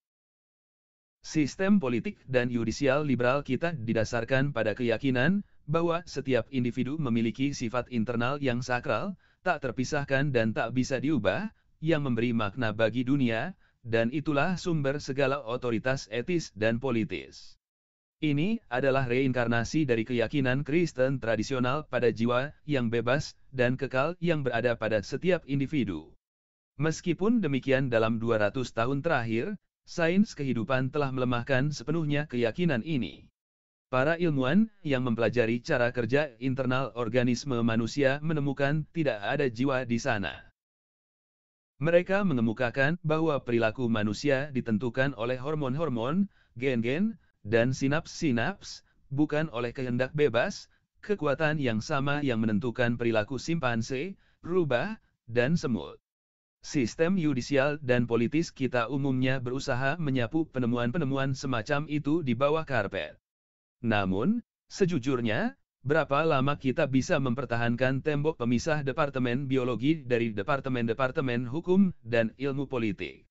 Sistem politik dan yudisial liberal kita didasarkan pada keyakinan bahwa setiap individu memiliki sifat internal yang sakral, tak terpisahkan dan tak bisa diubah, yang memberi makna bagi dunia, dan itulah sumber segala otoritas etis dan politis. Ini adalah reinkarnasi dari keyakinan Kristen tradisional pada jiwa yang bebas dan kekal yang berada pada setiap individu. Meskipun demikian dalam 200 tahun terakhir, sains kehidupan telah melemahkan sepenuhnya keyakinan ini. Para ilmuwan yang mempelajari cara kerja internal organisme manusia menemukan tidak ada jiwa di sana. Mereka mengemukakan bahwa perilaku manusia ditentukan oleh hormon-hormon, gen-gen, dan sinaps-sinaps, bukan oleh kehendak bebas, kekuatan yang sama yang menentukan perilaku simpanse, rubah, dan semut. Sistem yudisial dan politis kita umumnya berusaha menyapu penemuan-penemuan semacam itu di bawah karpet. Namun, sejujurnya, berapa lama kita bisa mempertahankan tembok pemisah Departemen Biologi dari Departemen-Departemen Hukum dan Ilmu Politik?